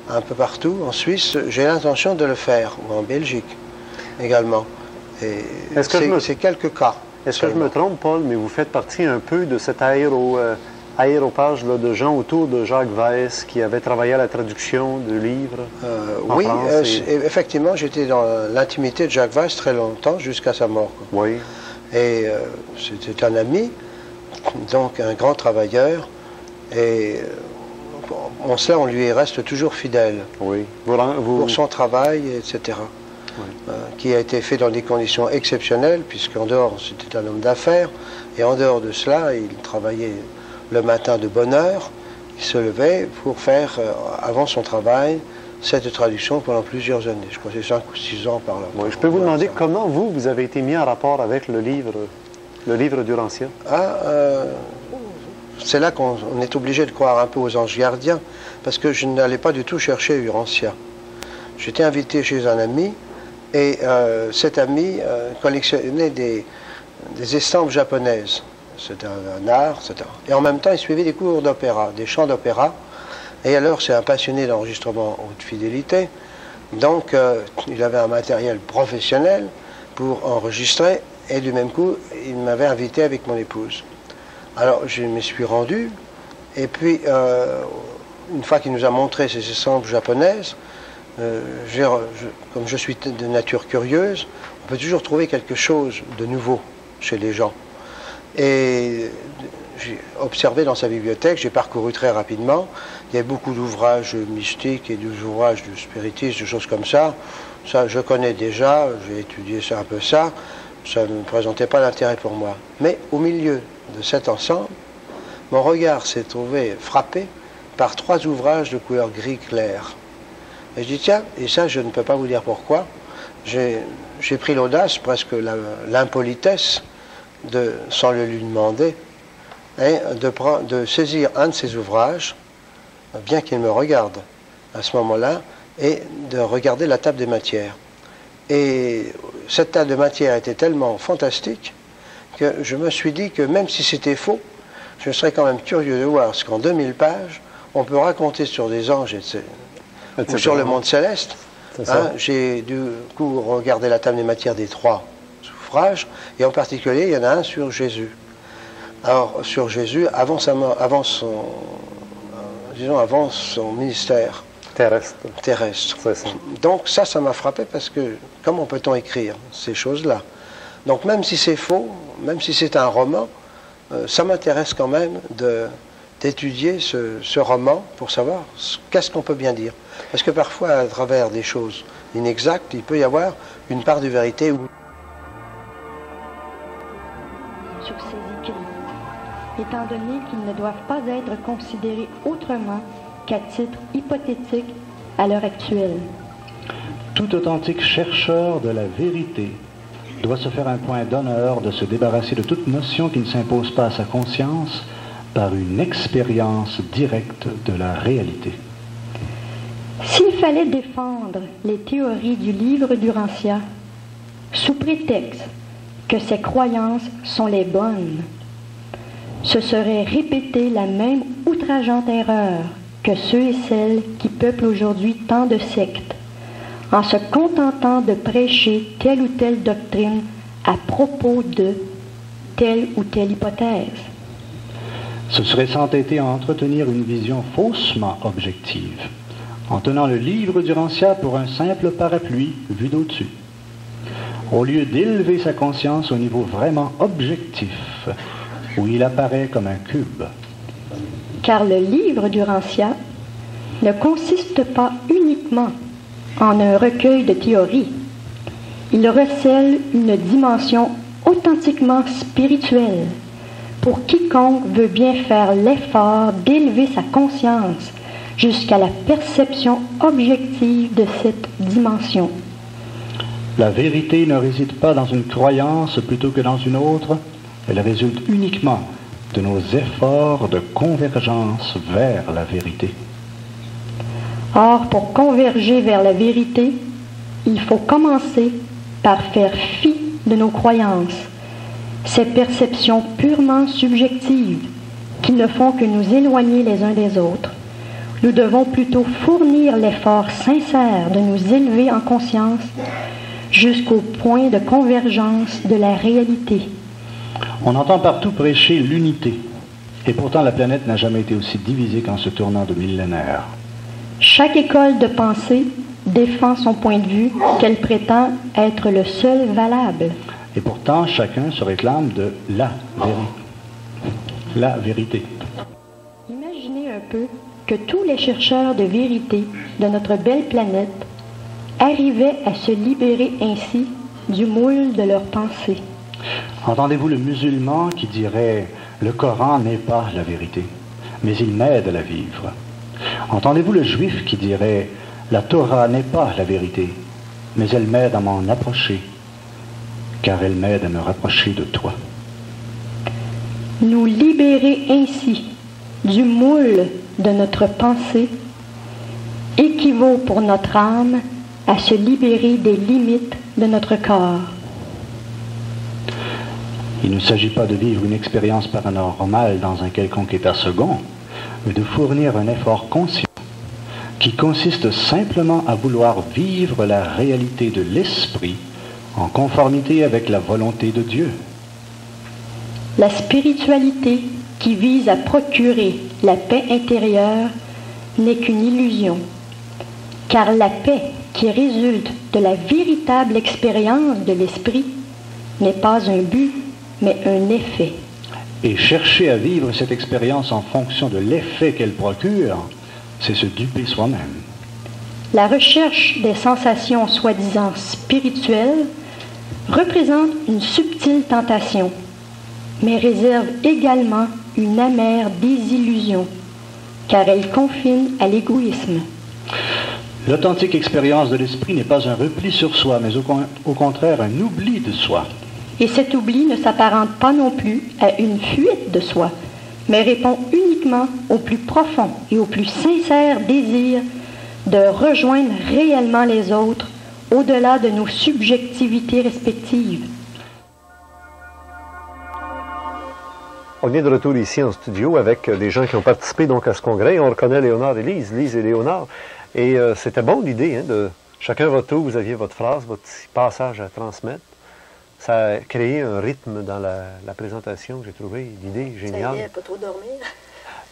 un peu partout, en Suisse, j'ai l'intention de le faire, ou en Belgique également. Et c'est quelques cas. Est-ce que je me trompe, Paul, mais vous faites partie un peu de cet aéropage là, de gens autour de Jacques Weiss qui avait travaillé à la traduction de livres en France effectivement, j'étais dans l'intimité de Jacques Weiss très longtemps, jusqu'à sa mort. Oui. Et c'était un ami, donc un grand travailleur, et en cela, on lui reste toujours fidèle. Oui. Pour son travail, etc. Oui. Qui a été fait dans des conditions exceptionnelles, puisqu'en dehors, c'était un homme d'affaires, et en dehors de cela, il travaillait le matin de bonne heure, il se levait pour faire, avant son travail, cette traduction pendant plusieurs années. Je crois que c'est 5 ou 6 ans par là. Oui, je peux vous demander comment vous avez été mis en rapport avec le livre d'Urantia? C'est là qu'on est obligé de croire un peu aux anges gardiens, parce que je n'allais pas du tout chercher Urantia. J'étais invité chez un ami, et cet ami collectionnait des estampes japonaises. C'était un art, etc. Et en même temps, il suivait des cours d'opéra, des chants d'opéra. Et alors, c'est un passionné d'enregistrement haute fidélité. Donc, il avait un matériel professionnel pour enregistrer. Et du même coup, il m'avait invité avec mon épouse. Alors, je me suis rendu. Et puis, une fois qu'il nous a montré ces estampes japonaises, comme je suis de nature curieuse, on peut toujours trouver quelque chose de nouveau chez les gens. Et j'ai observé dans sa bibliothèque, j'ai parcouru très rapidement, il y a beaucoup d'ouvrages mystiques et d'ouvrages de spiritisme, de choses comme ça. Ça, je connais déjà, j'ai étudié ça un peu ça ne présentait pas d'intérêt pour moi. Mais au milieu de cet ensemble, mon regard s'est trouvé frappé par 3 ouvrages de couleur gris clair. Et je dis, tiens, et ça, je ne peux pas vous dire pourquoi, j'ai pris l'audace, presque l'impolitesse, sans le lui demander, et de saisir un de ces ouvrages, bien qu'il me regarde à ce moment-là, et de regarder la table des matières. Et cette table de matières était tellement fantastique que je me suis dit que même si c'était faux, je serais quand même curieux de voir ce qu'en 2000 pages, on peut raconter sur des anges ou sur le monde céleste. J'ai du coup regardé la table des matières des 3 ouvrages, et en particulier, il y en a un sur Jésus. Alors, sur Jésus, avant son ministère, terrestre. Donc ça m'a frappé parce que comment peut-on écrire ces choses-là? Donc même si c'est faux, même si c'est un roman, ça m'intéresse quand même d'étudier ce roman pour savoir qu'est-ce qu'on peut bien dire. Parce que parfois, à travers des choses inexactes, il peut y avoir une part de vérité. Sur ces écrits, étant donné qu'ils ne doivent pas être considérés autrement qu'à titre hypothétique à l'heure actuelle. Tout authentique chercheur de la vérité doit se faire un point d'honneur de se débarrasser de toute notion qui ne s'impose pas à sa conscience par une expérience directe de la réalité. S'il fallait défendre les théories du livre d'Urantia, sous prétexte que ces croyances sont les bonnes, ce serait répéter la même outrageante erreur que ceux et celles qui peuplent aujourd'hui tant de sectes, en se contentant de prêcher telle ou telle doctrine à propos de telle ou telle hypothèse. Ce serait s'entêter à entretenir une vision faussement objective, en tenant le livre d'Urantia pour un simple parapluie vu d'au-dessus, au lieu d'élever sa conscience au niveau vraiment objectif, où il apparaît comme un cube. Car le livre d'Urantia ne consiste pas uniquement en un recueil de théories. Il recèle une dimension authentiquement spirituelle pour quiconque veut bien faire l'effort d'élever sa conscience jusqu'à la perception objective de cette dimension. La vérité ne réside pas dans une croyance plutôt que dans une autre, elle résulte uniquement de nos efforts de convergence vers la vérité. Or, pour converger vers la vérité, il faut commencer par faire fi de nos croyances, ces perceptions purement subjectives qui ne font que nous éloigner les uns des autres. Nous devons plutôt fournir l'effort sincère de nous élever en conscience jusqu'au point de convergence de la réalité. On entend partout prêcher l'unité, et pourtant la planète n'a jamais été aussi divisée qu'en ce tournant de millénaires. Chaque école de pensée défend son point de vue qu'elle prétend être le seul valable. Et pourtant, chacun se réclame de la vérité. Imaginez un peu que tous les chercheurs de vérité de notre belle planète arrivaient à se libérer ainsi du moule de leur pensée. Entendez-vous le musulman qui dirait « Le Coran n'est pas la vérité, mais il m'aide à la vivre ». Entendez-vous le juif qui dirait « La Torah n'est pas la vérité, mais elle m'aide à m'en approcher, car elle m'aide à me rapprocher de toi ». Nous libérer ainsi du moule de notre pensée équivaut pour notre âme à se libérer des limites de notre corps. Il ne s'agit pas de vivre une expérience paranormale dans un quelconque état second, mais de fournir un effort conscient qui consiste simplement à vouloir vivre la réalité de l'esprit en conformité avec la volonté de Dieu. La spiritualité qui vise à procurer la paix intérieure n'est qu'une illusion, car la paix qui résulte de la véritable expérience de l'esprit n'est pas un but, mais un effet. Et chercher à vivre cette expérience en fonction de l'effet qu'elle procure, c'est se duper soi-même. La recherche des sensations soi-disant spirituelles représente une subtile tentation, mais réserve également une amère désillusion, car elle confine à l'égoïsme. L'authentique expérience de l'esprit n'est pas un repli sur soi, mais au contraire un oubli de soi. Et cet oubli ne s'apparente pas non plus à une fuite de soi, mais répond uniquement au plus profond et au plus sincère désir de rejoindre réellement les autres au-delà de nos subjectivités respectives. On est de retour ici en studio avec des gens qui ont participé donc à ce congrès. On reconnaît Léonard et Lise et Léonard. Et c'était bon l'idée, hein, de chacun votre tour, vous aviez votre phrase, votre petit passage à transmettre. Ça a créé un rythme dans la présentation, j'ai trouvé l'idée géniale. Ça aidait à pas trop dormir.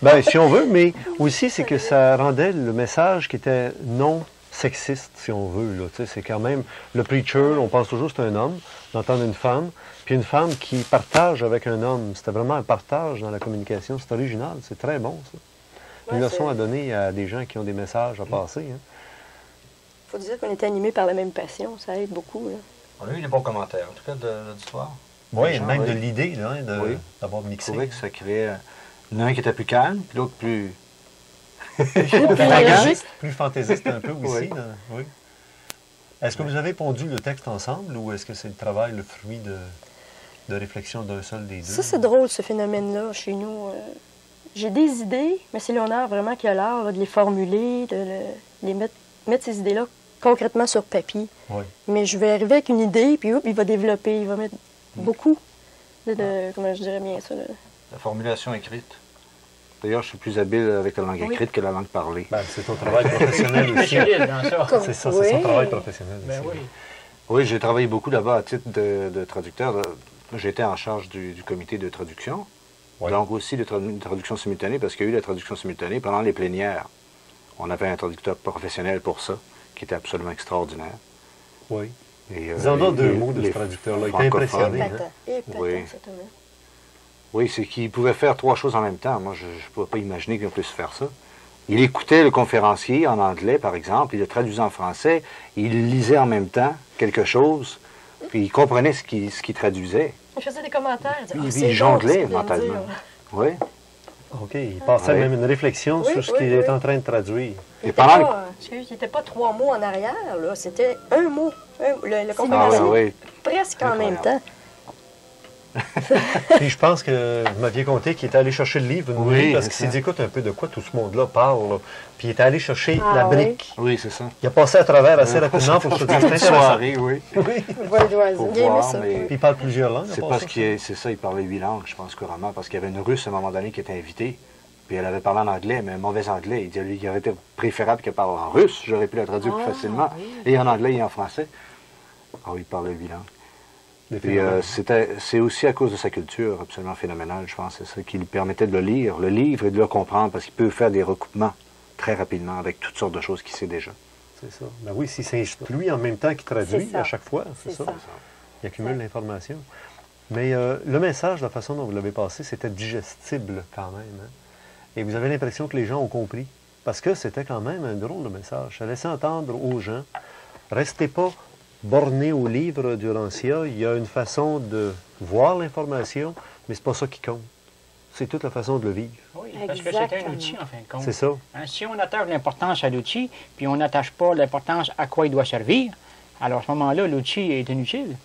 Ben, si on veut, mais aussi, c'est que ça rendait le message qui était non sexiste, si on veut. Là. C'est quand même, le preacher, on pense toujours que c'est un homme, d'entendre une femme, puis une femme qui partage avec un homme. C'était vraiment un partage dans la communication. C'est original, c'est très bon, ça. Une leçon à donner à des gens qui ont des messages à passer. Il faut dire qu'on était animés par la même passion, ça aide beaucoup. Là. On a eu des bons commentaires, en tout cas, de l'auditoire. Oui, même de l'idée d'avoir mixé. Je trouvais que ça créait l'un qui était plus calme, puis l'autre plus... plus fantaisiste un peu aussi. Oui. Est-ce que vous avez pondu le texte ensemble ou est-ce que c'est le travail, le fruit de réflexion d'un seul des deux? Ça, c'est drôle, ce phénomène-là, chez nous. J'ai des idées, mais c'est Léonard vraiment qui a l'art de les formuler, de mettre ces idées-là concrètement sur papier. Oui. Mais je vais arriver avec une idée, puis il va développer, il va mettre beaucoup comment je dirais bien ça? La formulation écrite. D'ailleurs, je suis plus habile avec la langue écrite que la langue parlée. Ben, c'est ton travail professionnel aussi. C'est ça, c'est son travail professionnel aussi. Oui, oui, j'ai travaillé beaucoup là-bas à titre de traducteur. J'étais en charge du comité de traduction. Oui. Donc aussi de traduction simultanée, parce qu'il y a eu la traduction simultanée pendant les plénières. On avait un traducteur professionnel pour ça, qui était absolument extraordinaire. Oui. Dis-en deux mots de ce traducteur-là. Il était impressionné. Oui. Oui, c'est qu'il pouvait faire 3 choses en même temps. Moi, je ne pouvais pas imaginer qu'on puisse faire ça. Il écoutait le conférencier en anglais, par exemple, il le traduisait en français, il lisait en même temps quelque chose, puis il comprenait ce qu'il traduisait. Il faisait des commentaires. Il jonglait mentalement. Oui. OK, il passait même une réflexion sur ce qu'il était en train de traduire. Il n'était pas 3 mots en arrière, là. C'était un mot. Le conférencier, presque en même temps. Puis je pense que vous m'aviez conté qu'il était allé chercher le livre parce qu'il s'est dit, écoute un peu de quoi tout ce monde-là parle. Là. Puis il est allé chercher la brique. Oui, c'est ça. Il a passé à travers assez rapidement pour se dire, c'est intéressant. Soirée, oui. Pour voir, mais... Puis il parle plusieurs langues. C'est ça, il parlait 8 langues, je pense, couramment, parce qu'il y avait une Russe à un moment donné qui était invitée. Puis elle avait parlé en anglais, mais un mauvais anglais. Il dit, il aurait été préférable qu'elle parle en russe. J'aurais pu la traduire plus facilement. Et en anglais et en français. Ah oui, il parlait 8 langues. Puis c'est aussi à cause de sa culture absolument phénoménale, je pense. C'est ça qui lui permettait de le lire, le livre, et de le comprendre, parce qu'il peut faire des recoupements très rapidement avec toutes sortes de choses qu'il sait déjà. C'est ça. Ben oui, si c'est lui en même temps qui traduit à chaque fois, c'est ça. Il accumule l'information. Mais le message, la façon dont vous l'avez passé, c'était digestible quand même. Hein? Et vous avez l'impression que les gens ont compris. Parce que c'était quand même un drôle de message. Ça laissait entendre aux gens, restez pas borné au livre du Lancia, il y a une façon de voir l'information, mais c'est pas ça qui compte. C'est toute la façon de le vivre. Oui, parce que c'est un outil, en fin de compte. C'est ça. Hein, si on attache l'importance à l'outil, puis on n'attache pas l'importance à quoi il doit servir, alors à ce moment-là, l'outil est inutile.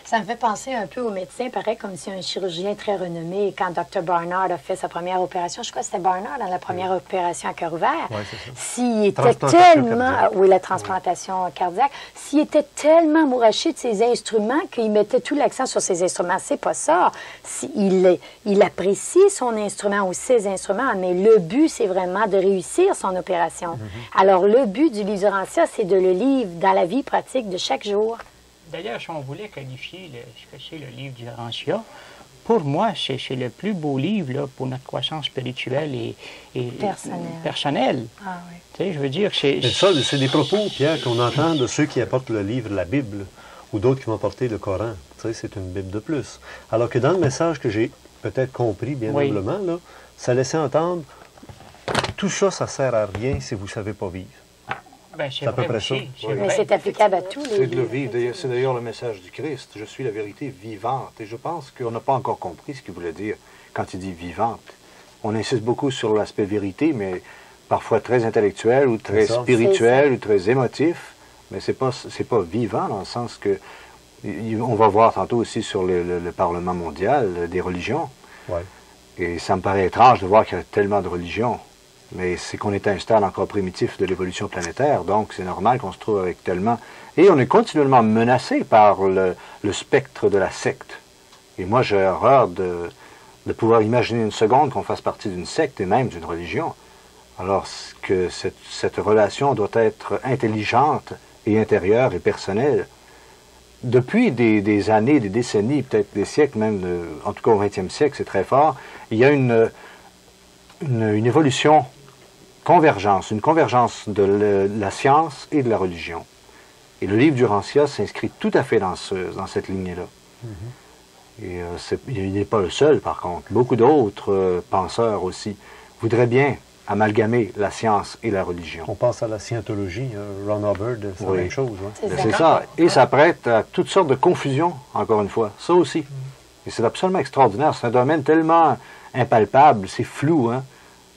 Ça me fait penser un peu aux médecins, pareil comme si un chirurgien très renommé, quand Dr. Barnard a fait sa première opération, je crois que c'était Barnard dans la première opération à cœur ouvert, s'il était tellement... Oui, la transplantation cardiaque. S'il était tellement amouraché de ses instruments qu'il mettait tout l'accent sur ses instruments. C'est pas ça. Il apprécie son instrument ou ses instruments, mais le but, c'est vraiment de réussir son opération. Alors, le but du livre du Lancia, c'est de le lire dans la vie pratique de chaque jour. D'ailleurs, si on voulait qualifier ce que c'est le livre du Lancia, pour moi, c'est le plus beau livre là, pour notre croissance spirituelle et personnelle. Ah, oui. Tu sais, je veux dire que c'est... C'est des propos, Pierre, qu'on entend de ceux qui apportent le livre, la Bible, ou d'autres qui vont apporter le Coran. Tu sais, c'est une Bible de plus. Alors que dans le message que j'ai peut-être compris bien humblement, là, ça laissait entendre, tout ça, ça sert à rien si vous ne savez pas vivre. Ben, c'est à peu près ça. Mais c'est applicable à tous les C'est de le vivre. C'est d'ailleurs le message du Christ. Je suis la vérité vivante. Et je pense qu'on n'a pas encore compris ce qu'il voulait dire quand il dit vivante. On insiste beaucoup sur l'aspect vérité, mais parfois très intellectuel ou très spirituel ou très émotif. Mais c'est pas vivant dans le sens que... On va voir tantôt aussi sur le Parlement mondial des religions. Ouais. Et ça me paraît étrange de voir qu'il y a tellement de religions. Mais c'est qu'on est à un stade encore primitif de l'évolution planétaire, donc c'est normal qu'on se trouve avec tellement... Et on est continuellement menacé par le spectre de la secte. Et moi, j'ai horreur de pouvoir imaginer une seconde qu'on fasse partie d'une secte et même d'une religion. Alors que cette relation doit être intelligente et intérieure et personnelle. Depuis des années, des décennies, peut-être des siècles même, en tout cas au 20e siècle, c'est très fort, il y a une évolution, une convergence de la science et de la religion. Et le livre du Rancia s'inscrit tout à fait dans cette lignée-là. Et il n'est pas le seul, par contre. Beaucoup d'autres penseurs aussi voudraient bien amalgamer la science et la religion. On pense à la scientologie, Ron Hubbard, c'est la même chose. Hein? C'est ça. Et ça prête à toutes sortes de confusions, encore une fois. Ça aussi. Et c'est absolument extraordinaire. C'est un domaine tellement impalpable, c'est flou. Hein?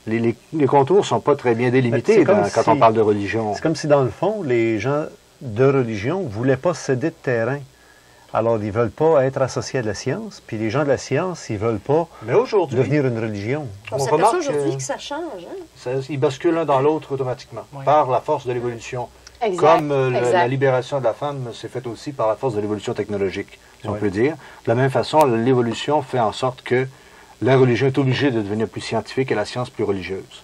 Les contours ne sont pas très bien délimités quand on parle de religion. C'est comme si, dans le fond, les gens de religion ne voulaient pas céder de terrain. Alors, ils ne veulent pas être associés à de la science, puis les gens de la science, ils ne veulent pas devenir une religion. On s'aperçoit aujourd'hui que ça change. Hein? Ils basculent l'un dans l'autre automatiquement, par la force de l'évolution. Comme la libération de la femme s'est faite aussi par la force de l'évolution technologique, si on peut dire. De la même façon, l'évolution fait en sorte que la religion est obligée de devenir plus scientifique et la science plus religieuse.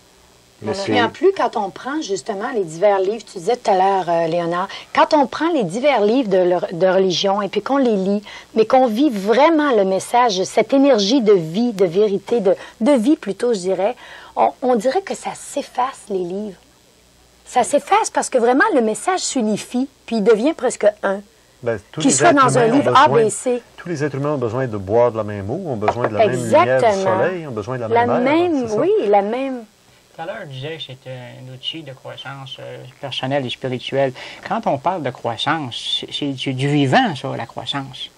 Mais en plus, quand on prend justement les divers livres, tu disais tout à l'heure, Léonard, quand on prend les divers livres de religion et puis qu'on les lit, mais qu'on vit vraiment le message, cette énergie de vie, de vérité, de vie plutôt, je dirais, on dirait que ça s'efface, les livres. Ça s'efface parce que vraiment le message s'unifie, puis il devient presque un. Qu'il soit dans un livre ABC. Tous les êtres humains ont besoin de boire de la même eau, ont besoin de la même lumière du soleil, ont besoin de la même air. Oui, la même... Tout à l'heure, je disais que c'était un outil de croissance personnelle et spirituelle. Quand on parle de croissance, c'est du vivant, ça, la croissance.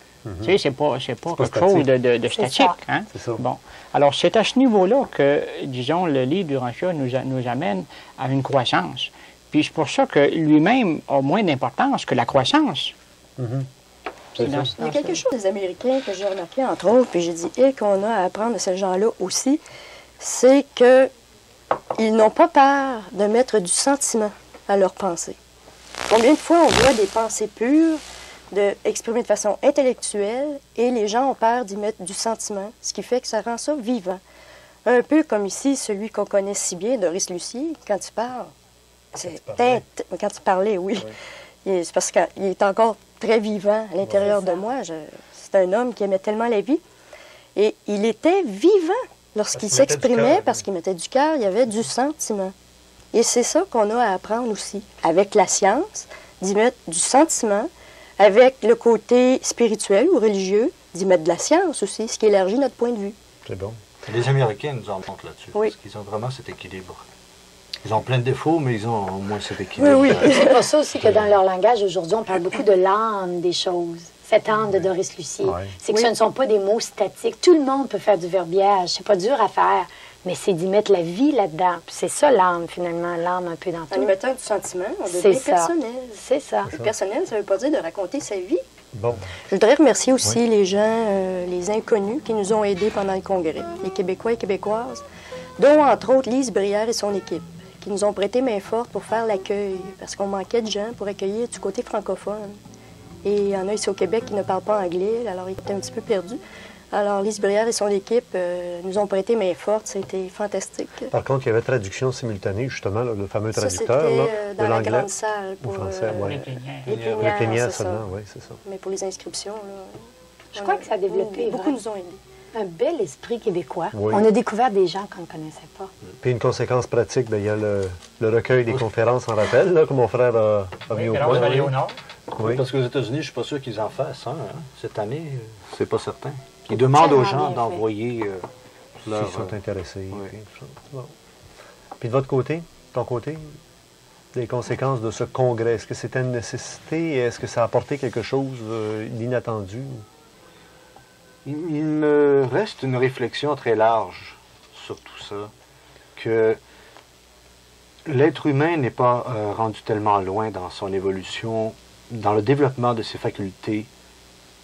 Tu sais, c'est pas quelque chose de statique. Hein? Bon. Alors, c'est à ce niveau-là que, disons, le livre du Rancia nous amène à une croissance. Puis c'est pour ça que lui-même a moins d'importance que la croissance. Il y a quelque chose des Américains que j'ai remarqué, entre autres, puis j'ai dit, et qu'on a à apprendre de ces gens-là aussi, c'est que ils n'ont pas peur de mettre du sentiment à leurs pensées. Combien de fois on voit des pensées pures exprimées de façon intellectuelle et les gens ont peur d'y mettre du sentiment, ce qui fait que ça rend ça vivant. Un peu comme ici, celui qu'on connaît si bien, Doris Lucier, quand tu parles. Quand tu parlais, oui. C'est parce qu'il est encore très vivant à l'intérieur de moi. C'est un homme qui aimait tellement la vie. Et il était vivant. Lorsqu'il s'exprimait, parce qu'il mettait du cœur, il y avait du sentiment. Et c'est ça qu'on a à apprendre aussi, avec la science, d'y mettre du sentiment, avec le côté spirituel ou religieux, d'y mettre de la science aussi, ce qui élargit notre point de vue. C'est bon. Les Américains nous en montrent là-dessus, parce qu'ils ont vraiment cet équilibre. Ils ont plein de défauts, mais ils ont au moins cet équilibre. Oui. C'est pour ça aussi que dans leur langage, aujourd'hui, on parle beaucoup de l'âme des choses. Cette âme de Doris Lucier. C'est que ce ne sont pas des mots statiques. Tout le monde peut faire du verbiage. C'est pas dur à faire, mais c'est d'y mettre la vie là-dedans. C'est ça l'âme, finalement, l'âme un peu dans tout. En y mettant du sentiment, on devient personnel. C'est ça. Personnel, ça ne veut pas dire de raconter sa vie. Bon. Je voudrais remercier aussi les gens, les inconnus qui nous ont aidés pendant le congrès, les Québécois et Québécoises, dont, entre autres, Lise Brière et son équipe, qui nous ont prêté main forte pour faire l'accueil, parce qu'on manquait de gens pour accueillir du côté francophone. Et il y en a ici au Québec qui ne parlent pas anglais, alors ils étaient un petit peu perdus. Alors, Lise Brière et son équipe nous ont prêté main forte, c'était fantastique. Par contre, il y avait traduction simultanée, justement, là, le fameux traducteur de l'anglais. Dans la grande salle pour français, les plénières, c'est ça. Oui, c'est ça. Mais pour les inscriptions, là, je crois que ça a développé. Beaucoup nous ont aidés. Un bel esprit québécois. Oui. On a découvert des gens qu'on ne connaissait pas. Puis une conséquence pratique, il y a le recueil des conférences en rappel, là, que mon frère a mis au point. Oui, parce qu'aux États-Unis, je ne suis pas sûr qu'ils en fassent cette année. C'est pas certain. Ils demandent aux gens d'envoyer leur... S'ils sont intéressés. Oui. Puis de votre côté, ton côté, les conséquences de ce congrès, est-ce que c'était une nécessité? Est-ce que ça a apporté quelque chose d'inattendu? Il me reste une réflexion très large sur tout ça, que l'être humain n'est pas rendu tellement loin dans son évolution, dans le développement de ses facultés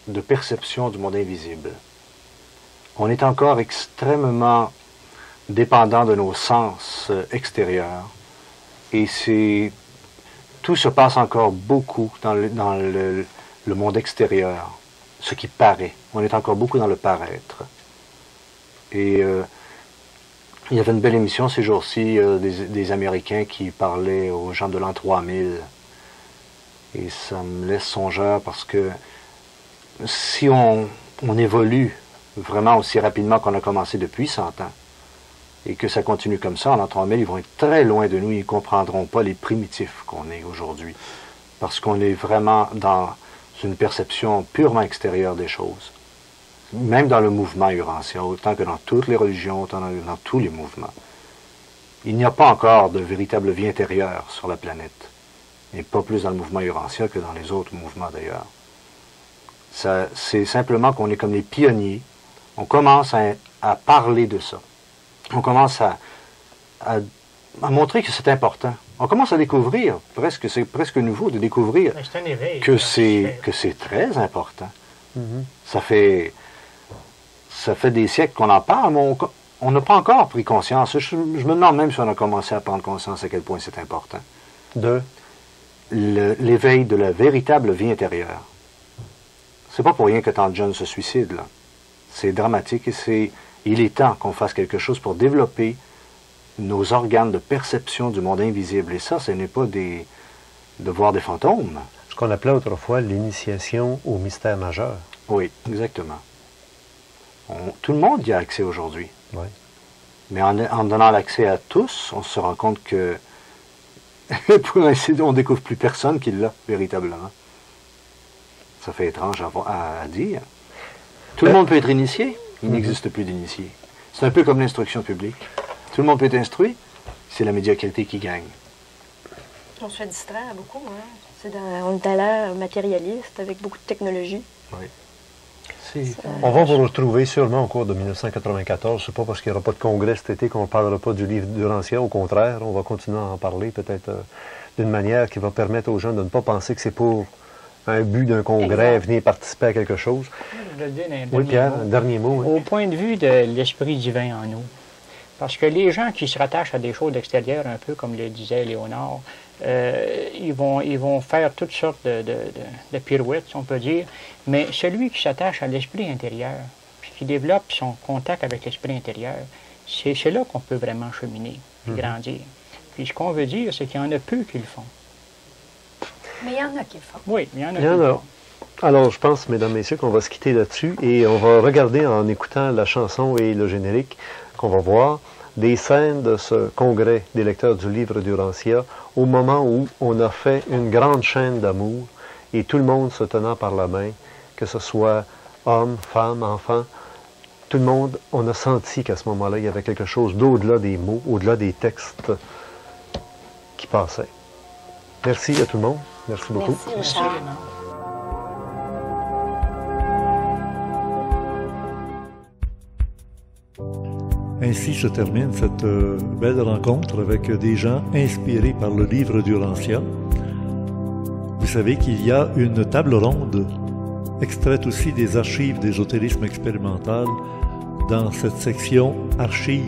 de perception du monde invisible. On est encore extrêmement dépendant de nos sens extérieurs, et tout se passe encore beaucoup dans le monde extérieur. Ce qui paraît. On est encore beaucoup dans le paraître. Et il y avait une belle émission ces jours-ci, des Américains qui parlaient aux gens de l'an 3000. Et ça me laisse songeur parce que si on évolue vraiment aussi rapidement qu'on a commencé depuis 100 ans, et que ça continue comme ça, en l'an 3000, ils vont être très loin de nous, ils ne comprendront pas les primitifs qu'on est aujourd'hui. Parce qu'on est vraiment dans une perception purement extérieure des choses. Même dans le mouvement urantia, autant que dans toutes les religions, autant dans tous les mouvements. Il n'y a pas encore de véritable vie intérieure sur la planète. Et pas plus dans le mouvement urantia que dans les autres mouvements d'ailleurs. C'est simplement qu'on est comme les pionniers. On commence à parler de ça. On commence à montrer que c'est important. On commence à découvrir, c'est presque nouveau de découvrir que c'est très important. Ça fait des siècles qu'on en parle, mais on n'a pas encore pris conscience. Je me demande même si on a commencé à prendre conscience à quel point c'est important. L'éveil de la véritable vie intérieure. C'est pas pour rien que tant de jeunes se suicident, là. C'est dramatique et il est temps qu'on fasse quelque chose pour développer nos organes de perception du monde invisible. Et ça, ce n'est pas de voir des fantômes. Ce qu'on appelait autrefois l'initiation au mystère majeur. Oui, exactement. Tout le monde y a accès aujourd'hui. Oui. Mais en donnant l'accès à tous, on se rend compte que, pour ainsi dire, on ne découvre plus personne qui l'a, véritablement. Ça fait étrange à dire. Tout le monde peut être initié, il n'existe plus d'initié. C'est un peu comme l'instruction publique. Tout le monde peut être instruit, c'est la médiocrité qui gagne. On se fait distraire beaucoup. Hein? On est à l'ère matérialiste avec beaucoup de technologie. Oui. On va vous retrouver sûrement au cours de 1994. C'est pas parce qu'il n'y aura pas de congrès cet été qu'on ne parlera pas du livre d'Urantia. Au contraire, on va continuer à en parler peut-être d'une manière qui va permettre aux gens de ne pas penser que c'est pour un but d'un congrès, venir participer à quelque chose. Je le dis oui, Pierre, un dernier mot. Au point de vue de l'esprit divin en nous. Parce que les gens qui se rattachent à des choses extérieures, un peu comme le disait Léonard, ils vont faire toutes sortes de pirouettes, si on peut dire, mais celui qui s'attache à l'esprit intérieur, puis qui développe son contact avec l'esprit intérieur, c'est là qu'on peut vraiment cheminer, grandir. Puis ce qu'on veut dire, c'est qu'il y en a peu qui le font. Mais il y en a qui le font. Oui, il y en a qui le font. Alors, je pense, mesdames, messieurs, qu'on va se quitter là-dessus et on va regarder en écoutant la chanson et le générique qu'on va voir des scènes de ce congrès des lecteurs du livre d'Urantia au moment où on a fait une grande chaîne d'amour et tout le monde se tenant par la main, que ce soit hommes, femmes, enfants, tout le monde, on a senti qu'à ce moment-là, il y avait quelque chose d'au-delà des mots, au-delà des textes qui passaient. Merci à tout le monde. Merci beaucoup. Merci, Richard. Ainsi se termine cette belle rencontre avec des gens inspirés par le livre d'Urantia. Vous savez qu'il y a une table ronde, extraite aussi des archives d'ésotérisme expérimental, dans cette section archives.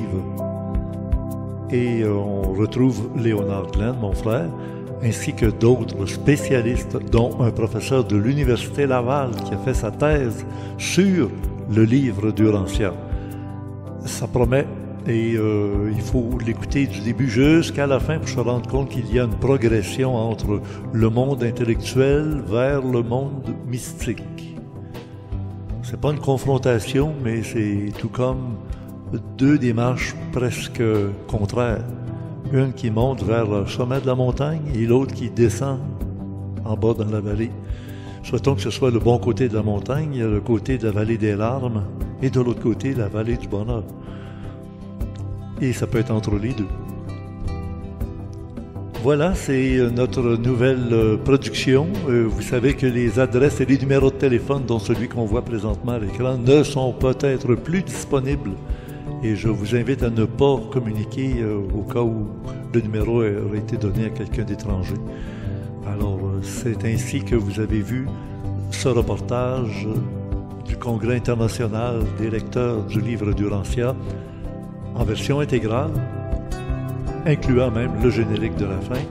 Et on retrouve Léonard Glenn, mon frère, ainsi que d'autres spécialistes, dont un professeur de l'Université Laval qui a fait sa thèse sur le livre d'Urantia. Ça promet et il faut l'écouter du début jusqu'à la fin pour se rendre compte qu'il y a une progression entre le monde intellectuel vers le monde mystique. C'est pas une confrontation, mais c'est tout comme deux démarches presque contraires. Une qui monte vers le sommet de la montagne et l'autre qui descend en bas dans la vallée. Souhaitons que ce soit le bon côté de la montagne, il y a le côté de la vallée des larmes, et de l'autre côté, la vallée du bonheur. Et ça peut être entre les deux. Voilà, c'est notre nouvelle production. Vous savez que les adresses et les numéros de téléphone, dont celui qu'on voit présentement à l'écran, ne sont peut-être plus disponibles. Et je vous invite à ne pas communiquer au cas où le numéro aurait été donné à quelqu'un d'étranger. Alors, c'est ainsi que vous avez vu ce reportage du Congrès international des lecteurs du livre d'Urantia en version intégrale, incluant même le générique de la fin,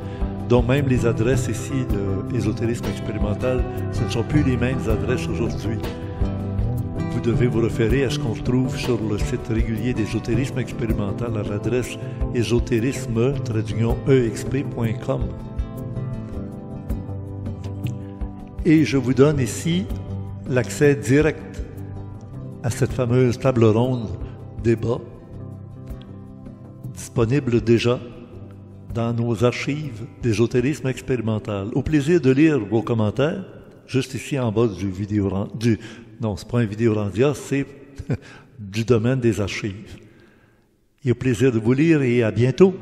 dont même les adresses ici de Ésotérisme expérimental, ce ne sont plus les mêmes adresses aujourd'hui. Vous devez vous référer à ce qu'on retrouve sur le site régulier d'Ésotérisme expérimental à l'adresse ésotérisme-exp.com. Et je vous donne ici l'accès direct à cette fameuse table ronde débat disponible déjà dans nos archives d'ésotérisme expérimental. Au plaisir de lire vos commentaires, juste ici en bas du vidéo... non, c'est pas un vidéorandia, c'est du domaine des archives. Et au plaisir de vous lire et à bientôt.